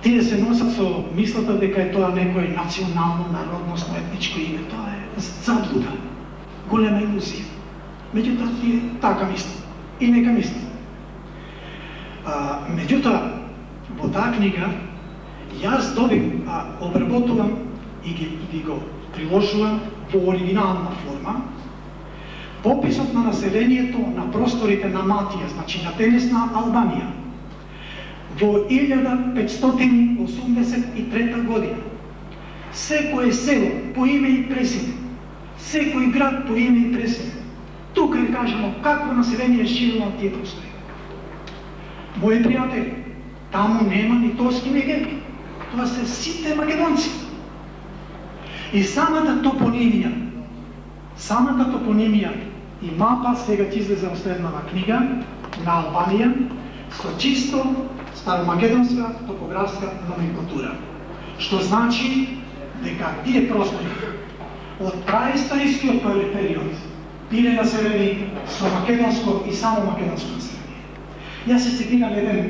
Тие се носат со мислата дека е тоа некој национално, народносно, етничко име. Тоа е заблуда, голема илузија. Меѓутоа, тие така мислат. И нека мислат. Меѓутоа, во таа книга, јас обработувам и ги го приложувам во оригинална форма пописот на населението на просторите на Матија, значи на денесна Албанија, во 1583 година. Секој село по име и презиме, секој град по име и презиме. Тука е кажано какво население живело на тие простори. Мои пријатели, таму нема ни турски ни герки. Тоа се сите македонци. И самата топонимија и мапа сега ќе излезе во следнава книга на Албанија со чисто старомакедонска топографска номенклатура. Што значи дека тие простори од праисторискиот период биле населени со македонско и само македонско население. Јас се цитирам еден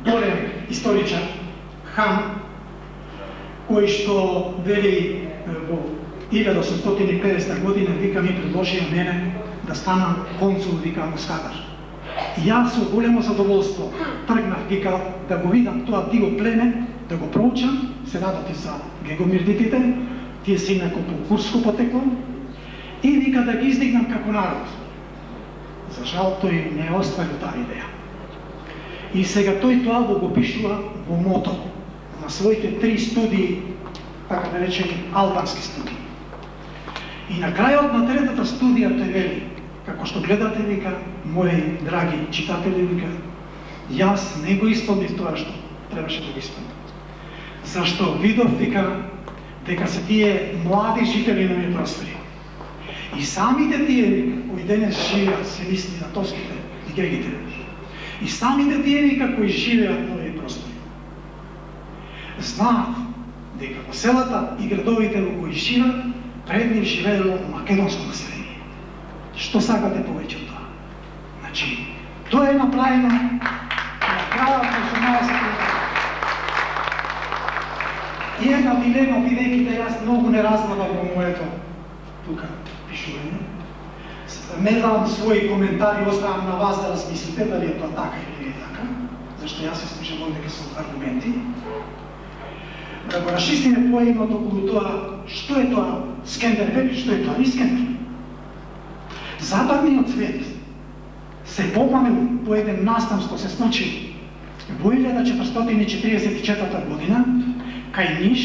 голем историчар, Хан, кој што вели во 1850 година, вика, ми предложија мене да станам консул, вика, Мускатар. Јас со големо задоволство тргнав, вика, да го видам тоа диво племе, да го проучам, се радати за гегомирдитите, тие се инако по курско потекло, и вика да ги издигнам како народ. За жал, тој не остави таа идеја. И сега тој тоа го пишува во мото на своите 3 студии, така да речени албански студии. И на крајот на третата студија тој вели, како што гледате, вика, мои драги читатели, вика, јас не го исполнив тоа што требаше да го исполнив. Зашто видов, вика, дека се тие млади жители на овие простори. И самите тие, вика, кои денес живеат, се мисли на тоските и гегите, и самите тие, вика, кои живеат на овие простори, знаат дека во селата и градовите во кои живеат, пред нив живеело македонско население. Што сакате повеќе од тоа? Значи, тоа е направено на крајот на 18 век. И една дилема, бидејќи да јас многу не разгледам во моето тука пишување. Не давам своји коментари, оставам на вас да размислите дали е тоа така или не е така, зашто јас се служам овде со аргументи. Да го расчистиме поимот околу тоа што е тоа Скендербег и што е тоа Искендер. Западниот свет се помамил по еден настан што се случи во 1444 година кај Ниш,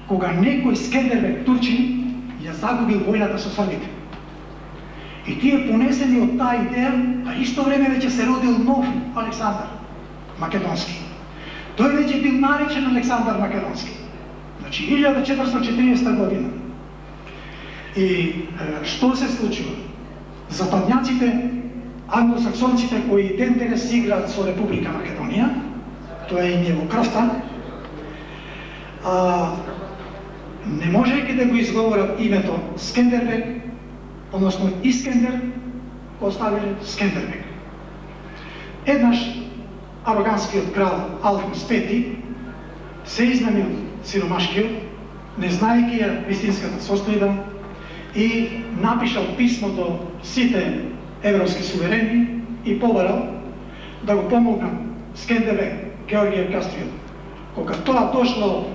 кога некој Скендербег турчин ја загубил војната со србите. И тие понесени од таа идеја, а исто време веќе се родил нов Александар Македонски. Тој веќе бил наречен Александар Македонски. Значи 1440 година. И што се случува? Западњаците, англосаксонците кои ден денес си играат со Република Македонија, тоа им е во крвта, не можејќи да го изговорат името Скендербег, односно Искендер, го оставиле Скендербег. Еднаш ароганскиот крал Алфонс V се измамил сиромашкиот, не знаејќи ја вистинската состојба, и напишал писмо до сите европски суверени и побарал да го помогнат Скендербег, Георгија Кастрио. Кога тоа дошло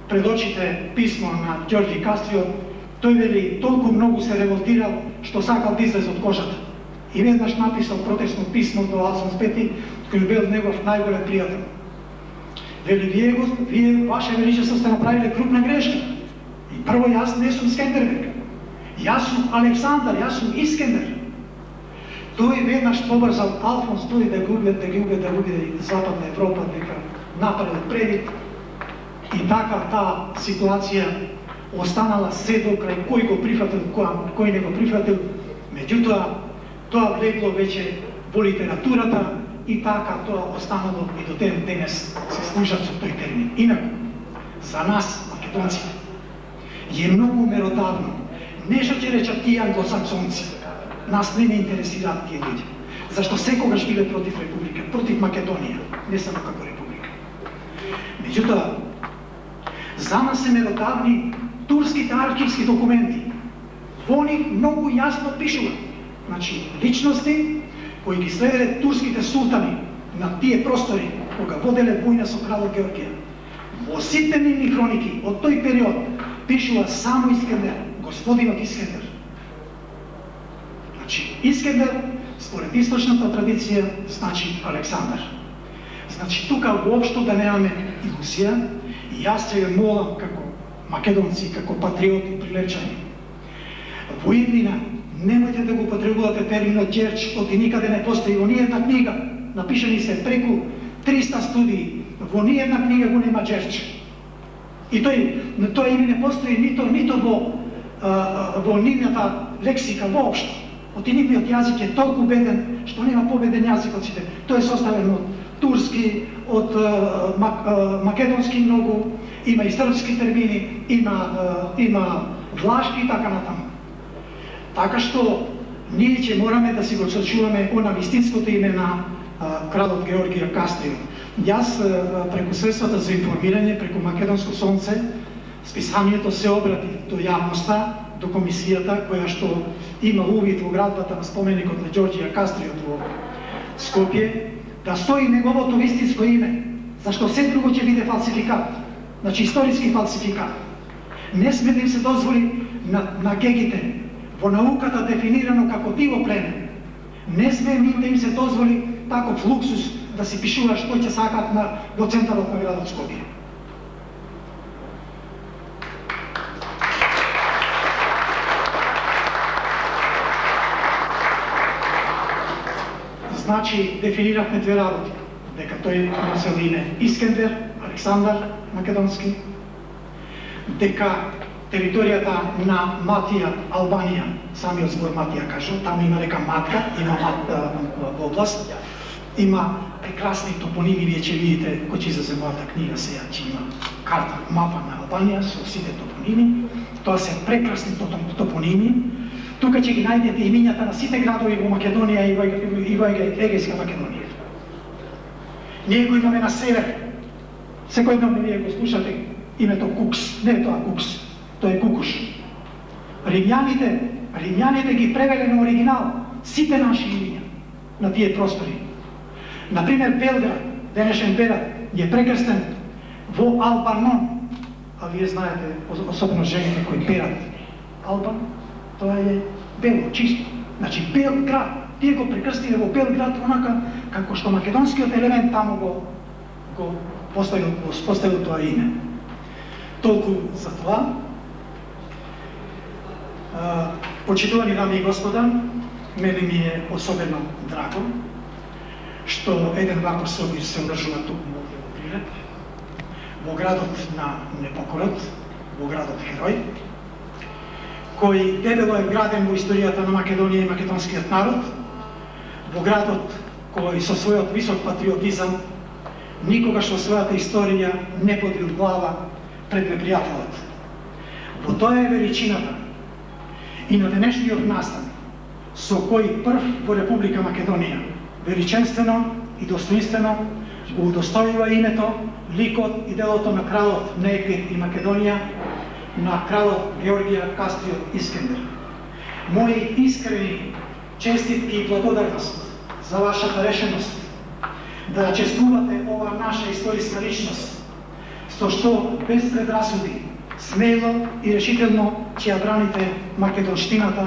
пред очите писмо на Ѓорѓи Кастрио, тој вели толку многу се револтирал што сакал да излезе од кожата. И веднаш написал протестно писмо до Алфонс Пети, кој бил негов најголем пријател. Вели, вие, ваше величество, сте направиле крупна грешка. И прво, јас не сум Скендербег. Јас сум Александар, јас сум Искендер. Тој веднаш побрзал Алфонс тој да ги убеди Западна Европа дека направил превид. И така таа ситуација останала се до крај кој го прифатил, кој не го прифатил. Меѓутоа, тоа влегло веќе во литературата и така тоа останало и до ден денес се служат со тој термин. Инаку, за нас, македонците, е многу меродавно. Нешто ќе речат тие англосаксонци. Нас не интересираат тие луѓе. Зашто секогаш биле против Република, против Македонија, не само како Република. Меѓутоа, за нас се меродавни турските архивски документи. Во нив многу јасно пишува. Значи, личности кои ги следеле турските султани на тие простори, кога воделе војна со кралот Георгија. Во сите нивни хроники од тој период пишува само Искендер, господинот Искендер. Значи, Искендер, според источната традиција, значи Александар. Значи, тука воопшто да немаме илузија, и јас се ве молам како македонци, како патриоти, прилечани. Во иднина, немојте да го потребувате терминот Ѓерч, оти никаде не постои. Во ниједна книга, напишани се преку 300 студии, во ниједна книга го нема Ѓерч. И тој име не постои нито во нивната лексика воопшто. Оти нивниот јазик е толку беден, што нема победен јазик од сите. Тој е составен од турски, од македонски многу, има и српски термини, има влашки и така натаму. Така што ние ќе мораме да си го сочуваме она вистинското име на кралот Георгија Кастрио. Јас преку средствата за информирање, преку Македонско сонце, списанието се обрати до јавноста, до комисијата која што има увид во градбата на споменикот на Ѓорѓија Кастрио во Скопје, да стои неговото вистинско име, зашто се друго ќе биде фалсификат, значи историски фалсификат. Не сме да им се дозволи на гегите, во науката дефинирано како диво племе, не сме да им се дозволи таков луксус да си пишува што ќе сакат во центарот на градот Скопје. Значи, дефиниравме две работи. Дека тој носел име Искендер, Александар македонски, дека територијата на Матија, Албанија, самиот збор Матија кажа, таму има река Матка, има област, има прекрасни топоними, вие ќе видите, кој ќе излезе мојата книга сега, ќе има карта, мапа на Албанија со сите топоними, тоа се прекрасни топоними. Тука ќе ги најдете имињата на сите градови во Македонија и во Егејска Македонија. Ние го имаме на север. Секој ден вие го слушате името Кукс. Не е тоа Кукс, тоа е Кукуш. Римјаните ги превеле на оригинал сите наши имиња на тие простори. Например, Белград, денешен Белград, е прекрстен во Албанон. А вие знаете, особено жените кои перат Албан, тоа е бело, чисто. Значи, Белград, тие го прекрстиле во Белград, онака како што македонскиот елемент таму го поставил тоа име. Толку за тоа. Почитувани дами и господа, мене ми е особено драго што еден ваков собир се одржува туку во Прилеп, во градот на непокорот, во градот Херој, кој дебело е граден во историјата на Македонија и македонскиот народ, во градот кој со својот висок патриотизам никогаш во својата историја не подвил глава пред непријателот. Во тоа е величината и на денешниот настан, со кој прв во Република Македонија величенствено и достоинствено го удостоива името, ликот и делото на кралот на Египет и Македонија, на кралот Георгија Кастрио Искендер. Мои искрени честитки и благодарност за вашата решеност да чествувате ова наша историска личност, со што без предрасуди, смело и решително ќе ја браните македонштината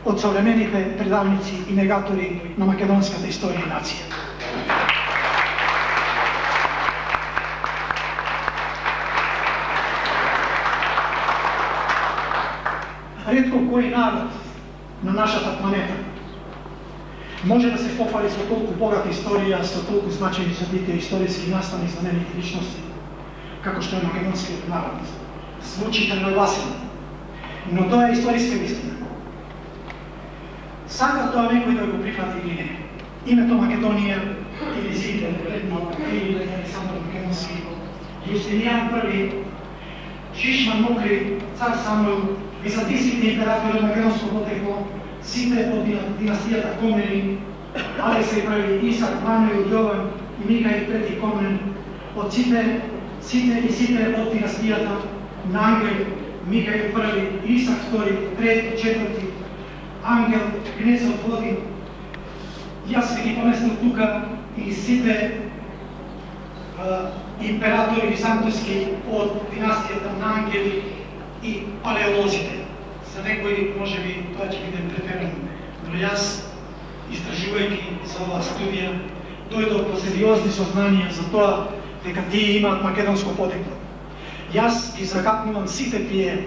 од современите предавници и негатори на македонската историја и нација. Ретко кој народ на нашата планета може да се пофали со толку богата историја, со толку значајни собитија, историски настани за нивните личности, како што е македонскиот народ. Звучи тревогласно, но тоа е историска вистина. Сака тоа некој да го прифати или не. Името Македонија или Зиден, или Александр Македонски, Јустинијан I, Шишман Мокри, цар Самуил, византиските императори од македонско потекло, сите од династијата Комнени, Алексеј I, Исак, Мануил, Јован и Михаил III Комнен, од сите од династијата на Ангел, Михаил I, Исак II, III, IV, Ангел, кнезот Водин. Јас ви ги поместил тука и сите императори византовски од династијата на Ангели и палеолозите. За некои може би тоа ќе биде претерано, но јас, истражувајќи за оваа студија, дојдов до сериозни сознанија за тоа дека тие имаат македонско потекло. Јас ги закапнувам сите тие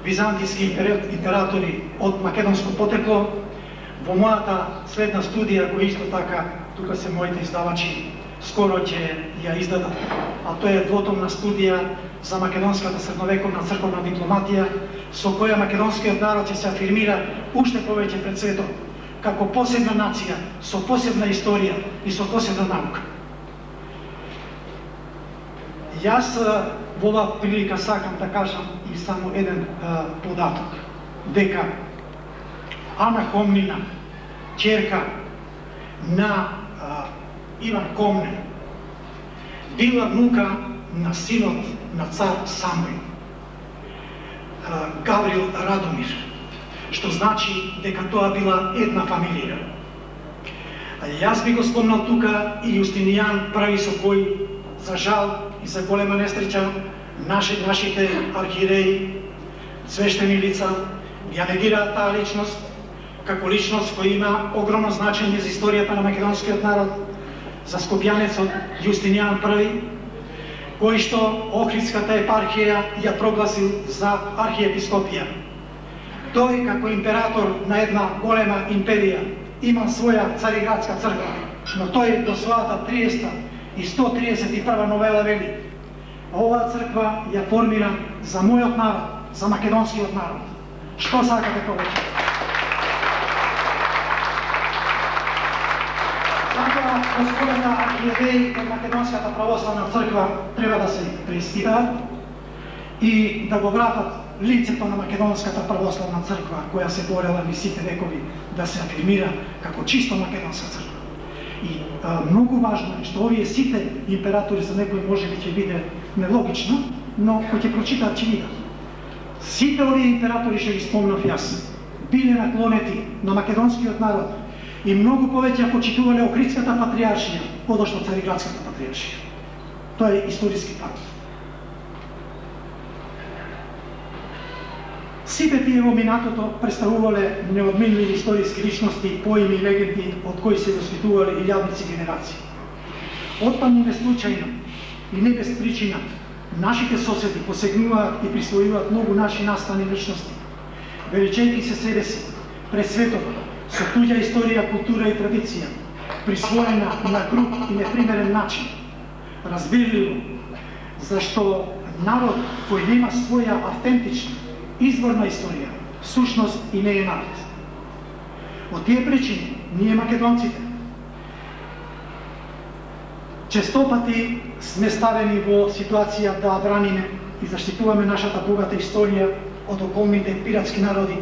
византиски императори од македонско потекло во мојата следна студија, која исто така, тука се моите издавачи, скоро ќе ја издадат. А тоа е двотомна студија за македонската средновековна црковна дипломатија, со која македонскиот народ ќе се афирмира уште повеќе пред светот, како посебна нација, со посебна историја и со посебна наука. Јас во оваа прилика сакам да кажам и само еден податок, дека Ана Комнина, ќерка на Иван Комнен, била внука на синот на цар Самуил, Гаврил Радомир, што значи дека тоа била една фамилија. Јас би го спомнал тука и Јустинијан I, со кој, за жал и за голема несреќа, нашите архиереи, свештени лица, ја негираат таа личност, како личност која има огромно значење за историјата на македонскиот народ, за скопјанецот Јустинијан I, кој што Охридската епархија ја прогласил за архиепископија. Тој, како император на една голема империја, има своја цариградска црква, но тој до својата 30 и 131 новела вели: оваа црква ја формира за мојот народ, за македонскиот народ. Што сакате повеќе? Затоа, господина архиереи од Македонската православна црква треба да се преиспитаат и да го вратат лицето на Македонската православна црква, која се борела низ сите векови да се афирмира како чисто македонска црква. И многу важно е што овие сите императори, за некој може би ќе биде нелогично, но кој ќе прочитаат ќе видат. Сите овие императори, што ги спомнав јас, биле наклонети на македонскиот народ и многу повеќе почитувале Охридската патријаршија, одошто Цариградската патријаршија. Тоа е историски факт. Сите тие во минатото представувале неодменливи историски личности, поими и легенди од кои се воспитувале илјадници генерации. Оттаму не случајно и не без причина нашите соседи посегнуваат и присвојуваат многу наши настани личности, величајќи се себе си пред светот со туѓа историја, култура и традиција, присвоена на груб и непримерен начин. Разбирливо, зашто народ кој нема своја автентична, изворна историја, сушност и не е народ. Од тие причини, ние македонците, често пати сме ставени во ситуација да браниме и заштитуваме нашата богата историја од околните пиратски народи,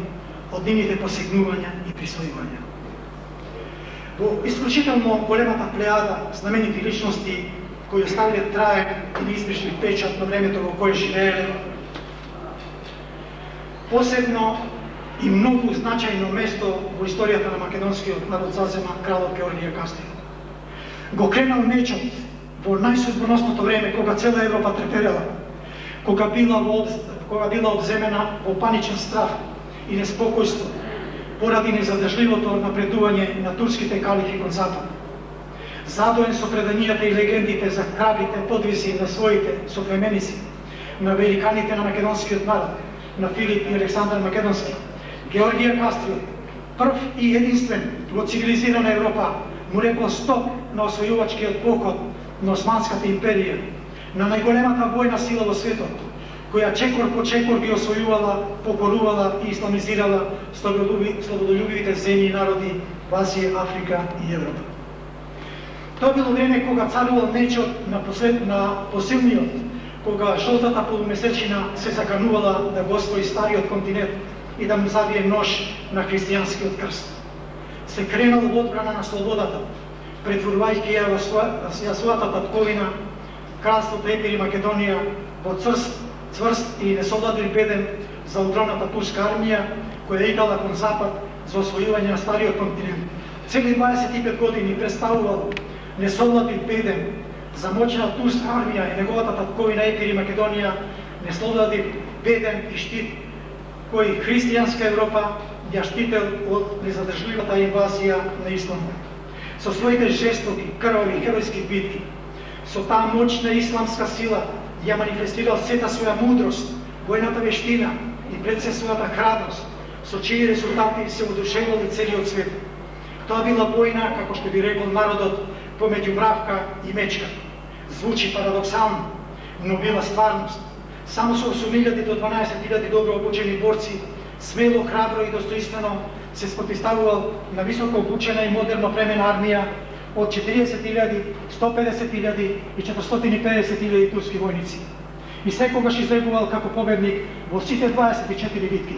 од нивните посегнувања и присвојувања. Во исклучително големата плејада знаменити личности кои оставиле траек и неизбришен печат на времето во кое живееле, посебно и многу значајно место во историјата на македонскиот народ зазема кралот Георгија Кастриот. Го кренал мечот во најсудбоносното време кога цела Европа треперела, кога била обземена во паничен страх и неспокојство поради незадржливото напредување на турските калифи кон запад. Задоен со преданијата и легендите за храбрите подвизи на своите соплеменици, на великаните на македонскиот народ, на Филип и Александар Македонски, Георгија Кастриот, прв и единствен во цивилизирана Европа, му рекол стоп на освојувачкиот поход на Османската империја, на најголемата војна сила во светот, која чекор по чекор ги освојувала, покорувала и исламизирала слободолюбивите земји и народи во Азија, Африка и Европа. Тоа било време кога царувал мечот на посилниот, кога жолтата полумесечина се заканувала да го освои стариот континент и да му забие нож на христијанскиот крст. Се кренал во одбрана на слободата, претворувајќи ја својата татковина, кралството Епир и Македонија, во цврст и несовладлив беден за огромната турска армија, која идала кон запад за освојување на стариот континент. Цели 25 години представувал несовладлив беден за моćна турска армија и неговата татковина Епир и Македонија, несовладлив беден и штит кој христијанска Европа ја штител од незадржливата инвазија на исламот. Со своите жестоки, крвави, херојски битки, со таа моćна исламска сила ја манифестирал сета своја мудрост, војната вештина и пред се својата храброст, со чии резултати се одушевил целиот свет. Тоа била војна, како што би рекол народот, помеѓу мравка и мечка. Звучи парадоксално, но била стварност. Само со 8.000 до 12.000 добро обучени борци, смело, храбро и достоинствено се спротивставувал на високо обучена и модерно племена армија од 40.000, 150.000 и 450.000 турски војници. И секогаш излегувал како победник во сите 24 битки.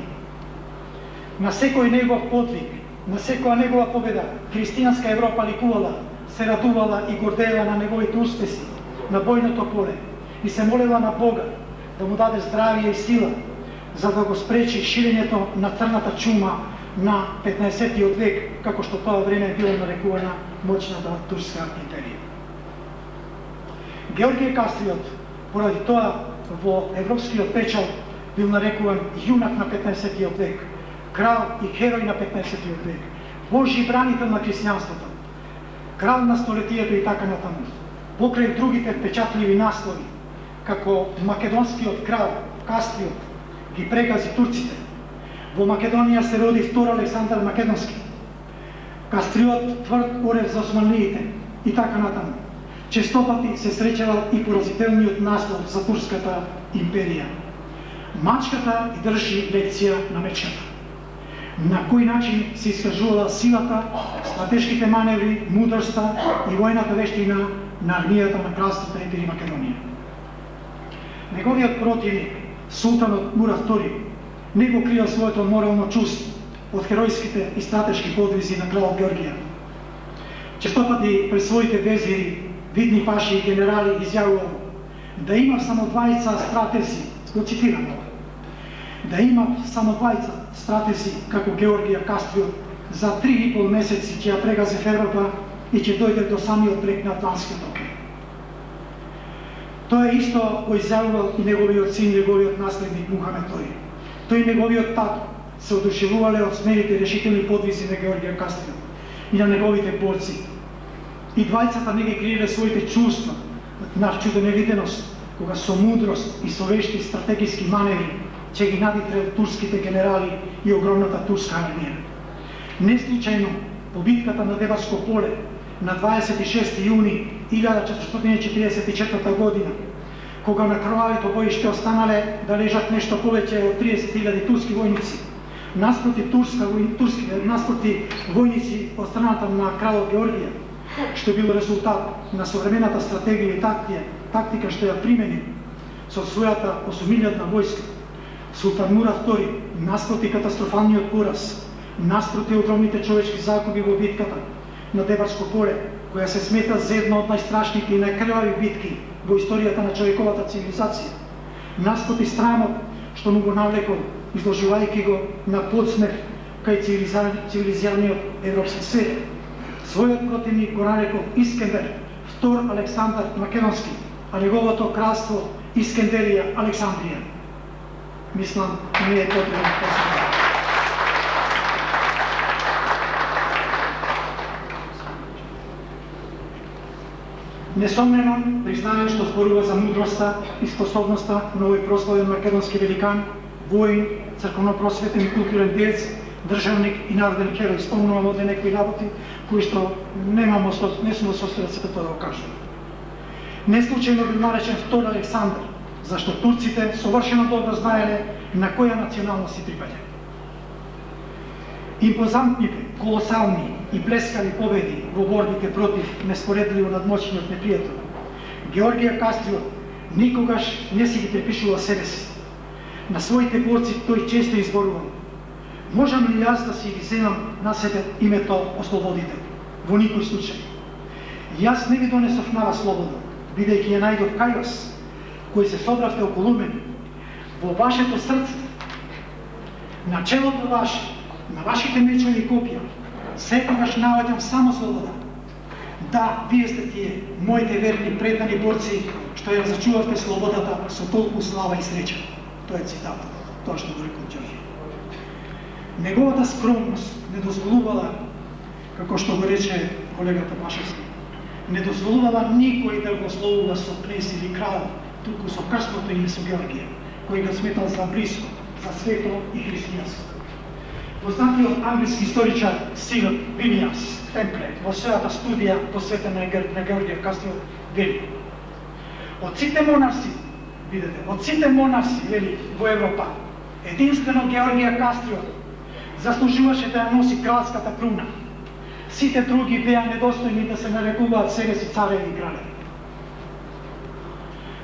На секој негов подвиг, на секоја негова победа, христијанска Европа ликувала, се радувала и гордеела на неговите успеси на бојното поле и се молела на Бога да му даде здравие и сила, за да го спречи ширењето на црната чума на 15-тиот век, како што тоа време било нарекувана моćната турска империја. Георгија Кастриот, поради тоа во европскиот печал бил нарекуван јунак на 15-тиот век, крал и херој на 15-тиот век, Божји бранител на христијанството, крал на столетието и така натаму. Покрај другите впечатливи наслови, како македонскиот крал Кастриот ги прегази турците, во Македонија се роди втор Александар Македонски, Кастриот тврд орев за османлиите и така натаму. Честопати се среќавал и поразителниот наслов за турската империја. Мачката и држи лекција на мечката. На кој начин се искажувала силата, стратешките маневри, мудроста и војната вештина на армијата на кралството Епир и Македонија. Неговиот противник, султанот Мурад II, не го криел своето морално чувство од херојските и стратешки подвизи на крал Георгија. Честопати пред своите везири, видни паши и генерали изјавувал да има само двајца стратези, го цитирам, да има само двајца стратези како Георгија Кастриот за 3,5 месеци ќе ја прегази в Европа и ќе дојде до самиот брег на Атлантскиот океан. Тоа исто го изјавувал и неговиот син, неговиот наследник Мухамед II. Тој и неговиот тато се одушевувале од смелите решителни подвизи на Георгија Кастриот и на неговите борци. И двајцата не ги криеле своите чувства на чудоневиденост, кога со мудрост и со вешти стратегиски маневри ќе ги надитрел турските генерали и огромната турска армија. Не случајно, по битката на Деварско поле на 26 јуни 1444 година, кога на крвавито боиште останале да лежат нешто повеќе од 30.000 турски војници, наспроти војници од страната на кралот Георгија, што бил резултат на современата стратегија и тактика што ја примени со својата 8.000 војска, Султан Мурад II, наспроти катастрофалниот пораз, наспроти огромните човечки загуби во битката на Деварско поле, која се смета за една од најстрашните и најкрвави битки во историјата на човековата цивилизација, наспроти срамот што му го навлекол изложувајќи го на подсмех кај цивилизираниот европски свет. Својот противник го нарекол Искендер, втор Александар Македонски, а неговото кралство Искендерија Александрија. Мислам, не е потребно посебно. Несомнено, признаем што зборува за мудроста и способноста на овој прославен македонски великан, воин, црковно-просветен и културен деец, државник и народен херој. Спомнувам овде некои работи кои што не сум во состојба да го кажам. Не случајно бил наречен втор Александар, зашто турците совршено добро знаеле на која националност си припаѓа. Импозантните, колосални и блескави победи во борбите против неспоредливо надмоćниот непријател, Георгија Кастриот никогаш не си ги припишува себе си. На своите борци тој често изборувал: можам ли јас да си ги земам на себе името ослободител? Во никој случај. Јас не ви донесов на вас слобода, бидејќи ја најдов кај вас, кој се собравте околу мене, во вашето срце, на челото ваше, на вашите мечови копија, секогаш наоѓам само слобода. Да, вие сте тие, моите верни предани борци, што ја зачувавте слободата со толку слава и среќа. Тоа е цитатот, тоа што го рекол Ѓорѓе. Неговата скромност не дозволувала, како што го рече колегата Пашевски, не дозволувала никој да го словува со кнез или крал, туку со крстното име со Георгија, кој го сметал за близко, за свето и христијанско. Познатиот англиски историчар Сир Вилијамс Темпле во својата студија посветена на Георгија Кастриот вели: од сите монарси, видете, од сите монарси, вели, во Европа, единствено Георгија Кастриот заслужуваше да ја носи кралската круна. Сите други беа недостојни да се нарекуваат себе си цареви и кралеви.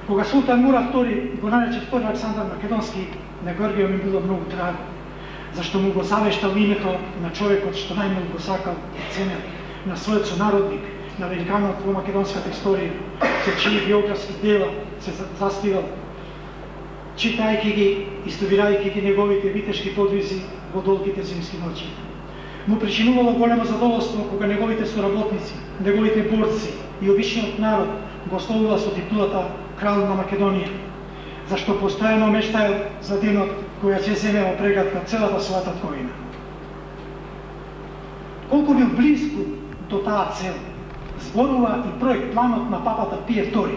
Кога Султан Мурад II го нарече втор Александар Македонски, на Георгија ми било многу драго, зашто му го завештал името на човекот што најмногу го сакал и ценел, на својот сонародник, на великанот во македонската историја, се чии биографски дела се застивал, читајќи ги и студирајќи ги неговите витешки подвизи во долгите зимски ноќи. Му причинувало големо задоволство кога неговите соработници, неговите борци и обичниот народ го ословува со титулата крал на Македонија, зашто постојано мечтаел за денот која ќе земе во прегатка целата својата тковина. Колку бил близко до таа цел, зборува и проект планот на папата Пие II,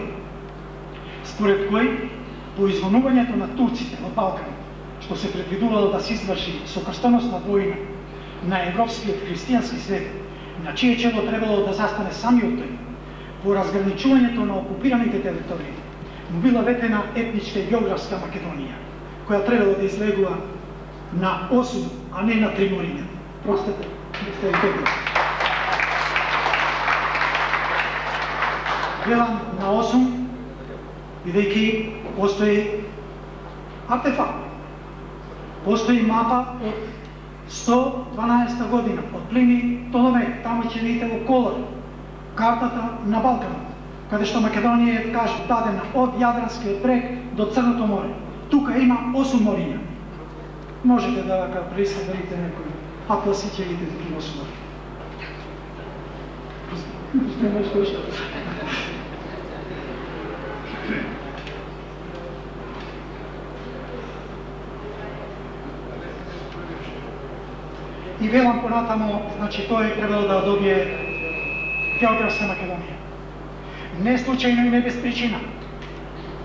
според кој по извонувањето на турците во Балкан, што се предвидувало да се изврши со крстоносна војна на европскиот христијански свет, на чие чело требало да застане самиот тој, по разграничувањето на окупираните територии, му била ветена етничка и географска Македонија, која требало да излегува на 8, а не на 3 мориња. Простете, не сте ви велам на 8, бидејќи постои артефакт. Постои мапа од 112 година, од Плини Толомеј, таму ќе видите во колор картата на Балканот, каде што Македонија е дадена од Јадранскиот брег до Црното море. Тука има 8 мориња. Можете да пресъберите некои атласи, ќе видите такива 8 мориња. И велам понатамо, значи тој требало да добие географска Македонија. Не случајно и не без причина,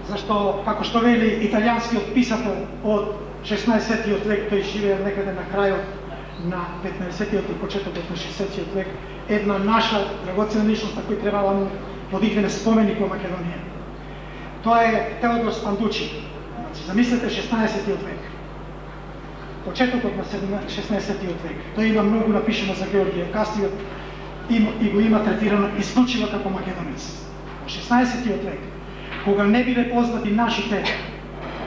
зашто, како што вели италијанскиот писател од 16-тиот век, тој живеел некаде на крајот на 15-тиот и почетокот на 16-тиот век, една наша драгоценна личност на кој требала му подигнене споменик во Македонија. Тоа е Теодор Спандучи. Значи, замислете 16-тиот век, почетокот на 16-тиот век. Тој има многу напишено за Георгија Кастриот и го има третирано исклучиво како македонец. Во 16-тиот век, кога не биле познати нашите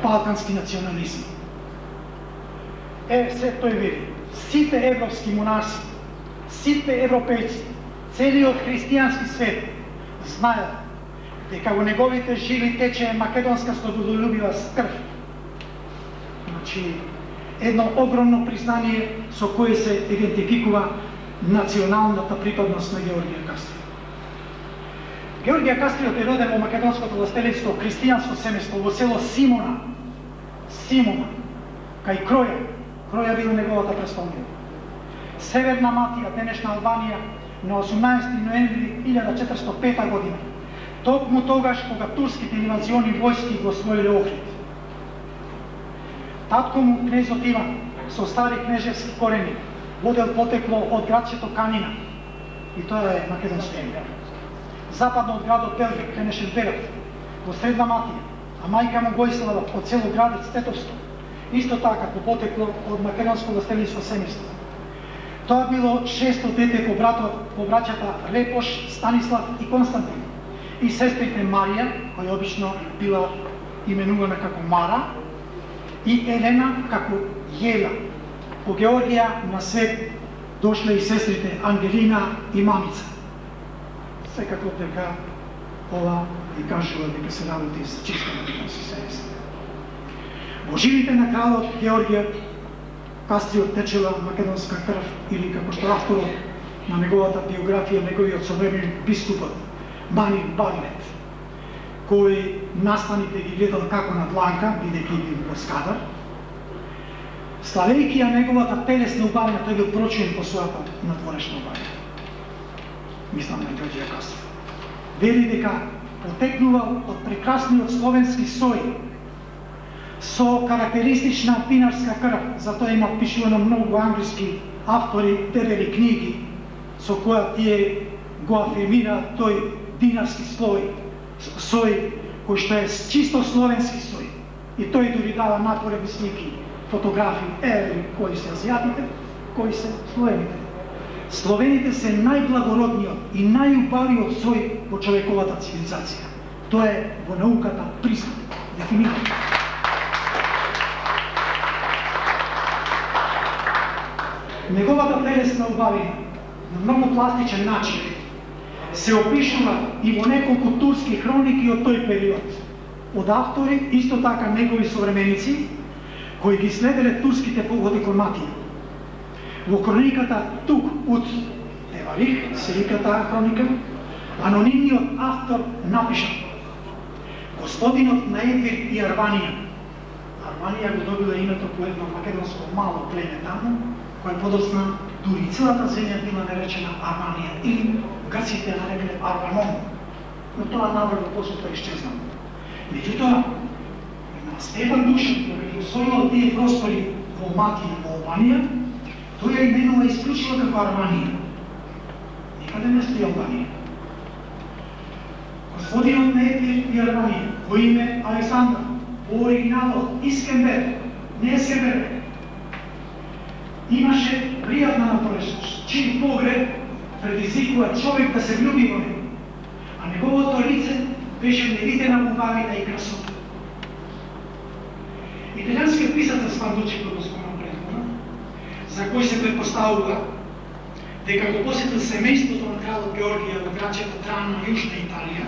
балкански национализми. Се тој вели, сите европски монарси, сите европејци, целиот христијански свет знаат дека во неговите жили тече македонска слободолюбива крв. Значи, едно огромно признание со кое се идентификува националната припадност на Георгија Кастриот. Георгија Кастриот е роден во македонското властелинско христијанско семејство во село Симона, кај Кроја. Кроја била неговата престолнина. Северна Матија, денешна Албанија, на 18 ноември 1405 година. Токму тогаш кога турските инвазиони војски го освоиле Охрид. Татко му, кнезот Иван, со стари кнежевски корени, водел потекло од градчето Канина, и тоа е македонско име. Западно од градот Белбек, денешен Берат, во Средна Матија, а мајка му Гојслава од село Градец Тетовско, исто така по потекло од македонско властелинско семејство. Тоа било шесто дете по браќата Репош, Станислав и Константин, и сестрите Марија, која обично била именувана како Мара, и Елена како Јела. По Георгија на свет дошле и сестрите Ангелина и Мамица. Секако дека ова и кажува дека се работи за чисто македонско семејство. Во жилите на кралот Георгија Кастриот течела македонска крв, или како што авторот на неговата биографија, неговиот современик бискупот Манин Барилет, кој настаните ги гледал како на дланка, бидејќи бил воскадар. Славејќи ја неговата телесна убавина, тој бил прочуен по својата надворешна убавина. Мислам на Георгија Кастриот. Вели дека потекнувал од прекрасниот словенски сој, со карактеристична пинарска крв, затоа има пишувано многу англиски автори, дебели книги, со која тие го афирмираат тој динарски сој, кој што е чисто словенски сој. И тој дури дава напоредни слики, фотографии, кои се азиатите, кои се словените. Словените се најблагородниот и најубавиот сој во човековата цивилизација. Тоа е во науката признато, дефинирано. Неговата телесна убавина на многу пластичен начин се опишува и во неколку турски хроники од тој период, од автори, исто така негови современици, кои ги следеле турските походи кон Матија. Во хрониката Тук Ут Деварих, се вика таа хроника, анонимниот автор напиша: Господинот на Едвир и Арванија. Арванија го добила името по едно македонско мало племе таму, која подосна дури целата земја била наречена Арванија, или грците нарекле Арванон, но тоа наврво посута исчезнало. Меѓутоа, на Стефан Душев, кога ги освоил тие простори во Матија, во Албанија, тој ја именува исклучиво како Арванија. Никаде не стои Албанија. Господинот на Едвир и Арванија, во име Александр, во оригиналот Искембер, не Ескембер, имаше пријатна напорешност, чиј поглед предизвикува човек да се влюби во него, а неговото лице беше невидена убавина и красота. Италијанскиот писател Спандучи, кој го спомнам предходно, за кој се претпоставува дека го посетил семејството на кралот Георгија во градчето Трано, Јужна Италија,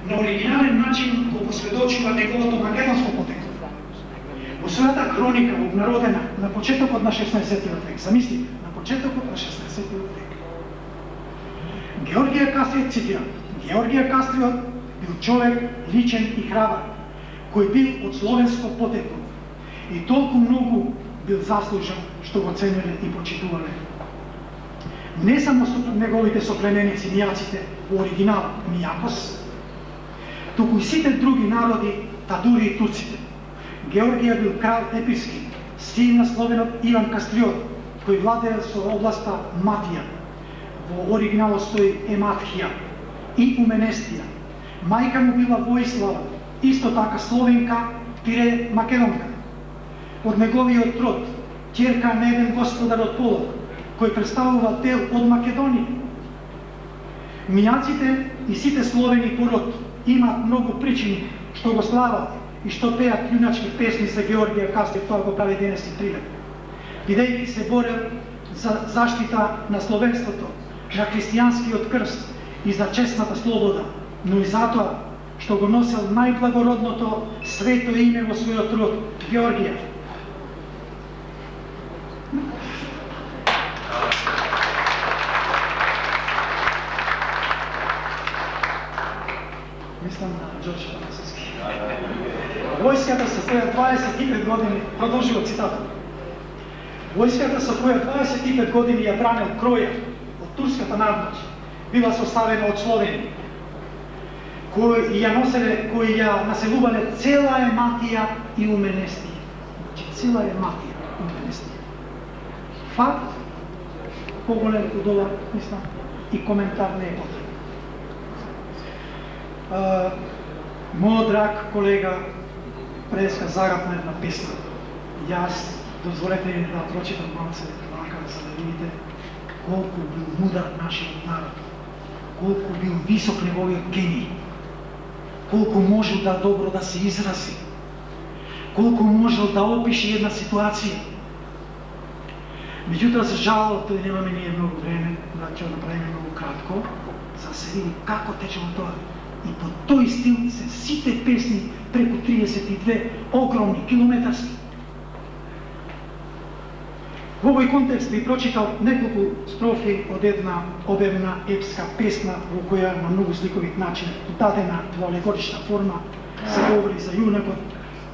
на оригинален начин го посведочува неговото македонско потекло. Во својата хроника, обнародена на почетокот на 16 век, замислите, на почетокот на 16 век, Георгија Кастриот цитира: Георгија Кастриот бил човек личен и храбар, кој бил од словенско потекло и толку многу бил заслужен што го ценеле и почитувале. Не само со неговите соплеменици мијаците во оригинал Мијакос, туку и сите други народи, та дури и турците. Георгија бил крал епирски, син на словенот Иван Кастриот, кој владеел со областа Матија, во оригиналот стои Ематхија и Уменестија. Мајка му била Воислава, исто така словенка, тире македонка. Од неговиот род, ќерка на еден господар од Полог, кој представува дел од Македонија. Мијаците и сите словени по род имаат многу причини што го слават и што пеат јуначки песни за Георгија Кастриот, тоа го прави денес и привет. Бидејќи се борел за заштита на словенството, на христијанскиот крст и за честната слобода, но и затоа што го носел најблагородното свето име во својот род, Георгија. Војската со која 25 години, продолжува цитатот, војската со која 25 години ја бранел Кроја од турската надмоќ, била составена од Словени, кои ја населувале цела Ематија и Уменестија. Значи, цела Ематија и Уменестија. Факт, поголем од ова, мислам, и коментар не е потребен. Мојот драг колега преска загатна една песна. Јас, дозволете ми да прочитам малце вака, за да видите колку бил мудар нашиот народ, колку бил висок неговиот гений, колку можел да добро да се изрази, колку можел да опише една ситуација. Меѓутоа, за жал, тој немаме ние многу време, да ќе направиме многу кратко, за да се види како течело тоа. И по тој стил се сите песни преку 32 огромни километарски. Во овој контекст би прочитал неколку строфи од една обемна епска песна во која на многу сликовит начин, дадена во алегорична форма, се говори за јунакот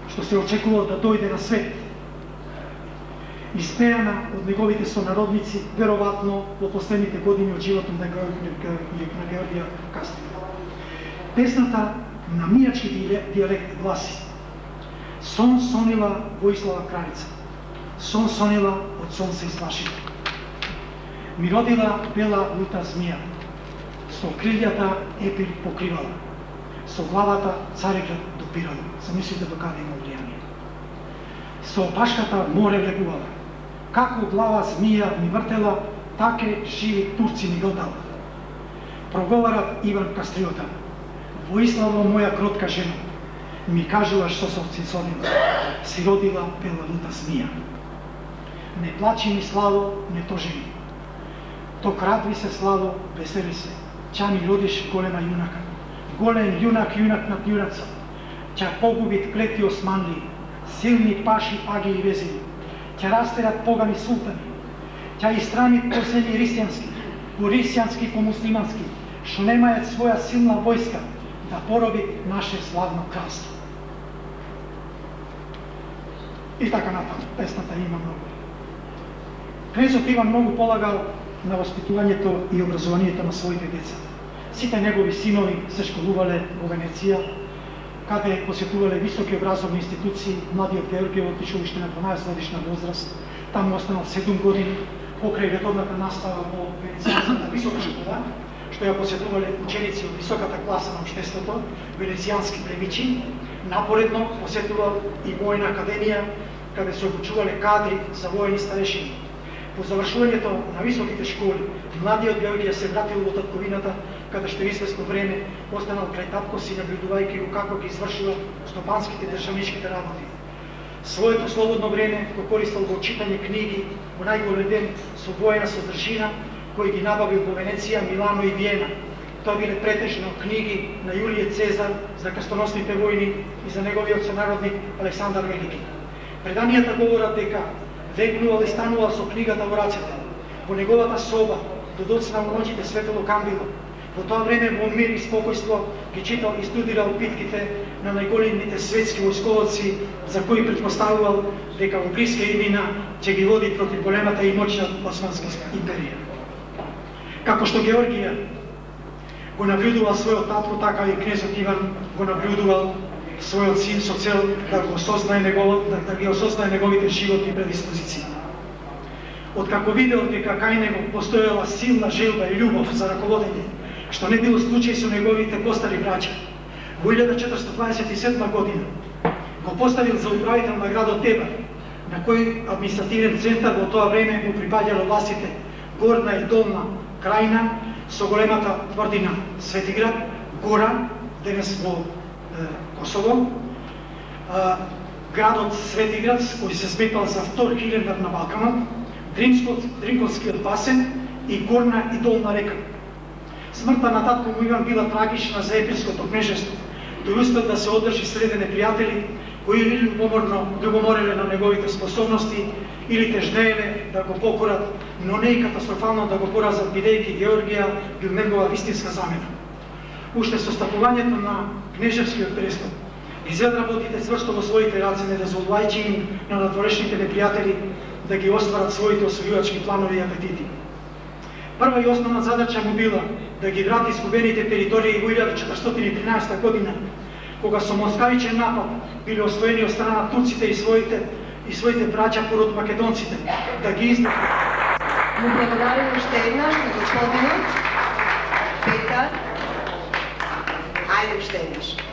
што се очекувал да дојде на свет. Испеана од неговите сонародници, веројатно во последните години од животот на Георгија Кастрио. Песната на мијачки дијалект гласи: Сон сонила Воислава кралица, сон сонила од сонце излашите. Ми родила бела лута змија, со крилјата епир покривала, со главата цареград допирала. Замислите до каде има влијание. Со опашката море влегувала, како глава змија ми вртела, таке живи турци ми гледала. Проговара Иван Кастриота: Воислава, моја кротка жена, ми кажуваш со сорцицовина, си родила бела лута змија. Не плачи ми, Славо, не тожи ми. Ток радви се, Славо, весели се. Ќа ми родиш голема јунака. Голем јунак, јунак над јунаца. Ќа погубит клети османли, силни паши, аги и везени. Ќа растерат погани султани. Ќа истранит по земји рисјански, по рисјански, по муслимански, што немајат своја силна војска да пороби наше славно кралство. И така натаму, песната има многу. Кнезот Иван многу полагал на воспитувањето и образованието на своите деца. Сите негови синови се школувале во Венеција, каде посетувале високи образовни институции. Младиот Георгиј отишол уште на 12 годишна возраст, таму останал 7 години, покрај редовната настава во Венецијанската висока школа, што ја посетувале ученици од високата класа на општеството, венецијански племичи. Напоредно посетувал и војна академија, каде се обучувале кадри за војни старешини. По завршувањето на високите школи, младиот Георгија се вратил во татковината, каде што известно време останал крај татко си, наблюдувајќи го како ги извршува стопанските државничките работи. Своето слободно време го користел во читање книги, во најголем ден со воена содржина, кои ги набавил во Венеција, Милано и Виена. Тоа биле претежно книги на Јулије Цезар за крстоносните војни и за неговиот сонародник Александар Велики. Преданијата говорат дека вегнувал и станувал со книгата во рацете. Во неговата соба, до доцна во ноќите светело кандило. Во тоа време во мир и спокојство ги читал и студирал битките на најголемите светски војсковоци, за кои претпоставувал дека во блиска иднина ќе ги води против големата и моćна Османска империја. Како што Георгија го наблюдувал својот татко, така и кнезот Иван го наблюдувал својот син со цел да ги осознае неговите животни предиспозиции. Откако видел дека кај него постоела силна желба и љубов за раководење, што не било случај со неговите постари браќа, во 1427 година го поставил за управител на градот Тебар, на кој административен центар во тоа време му припаѓало властите Горна и Долна Крајна со големата тврдина Светиград, Гора, денес во Косово, градот Светиград, кој се сметал за втор Хилендар на Балканот, Дринковскиот басен и Горна и Долна река. Смртта на татко му Иван била трагична за епирското кнежество. Тој успел да се одржи среде непријатели, кои или љубомореле на неговите способности, или тежнееле да го покорат, но не и катастрофално да го поразат, бидејќи Георгија бил негова вистинска замена. Уште со стапувањето на кнежевскиот престол изработите цврсто во своите раце, не дозволувајќи им на надворешните непријатели да ги остварат своите освојувачки планови и апетити. Прва и основна задача му била да ги врати изгубените територии во 1413 година, кога со москавичен напад биле освоени од страна на турците и своите браќа пород македонците, да ги издадат. Му благодарим уште еднаш на господинот Петар. Ајде уште еднаш.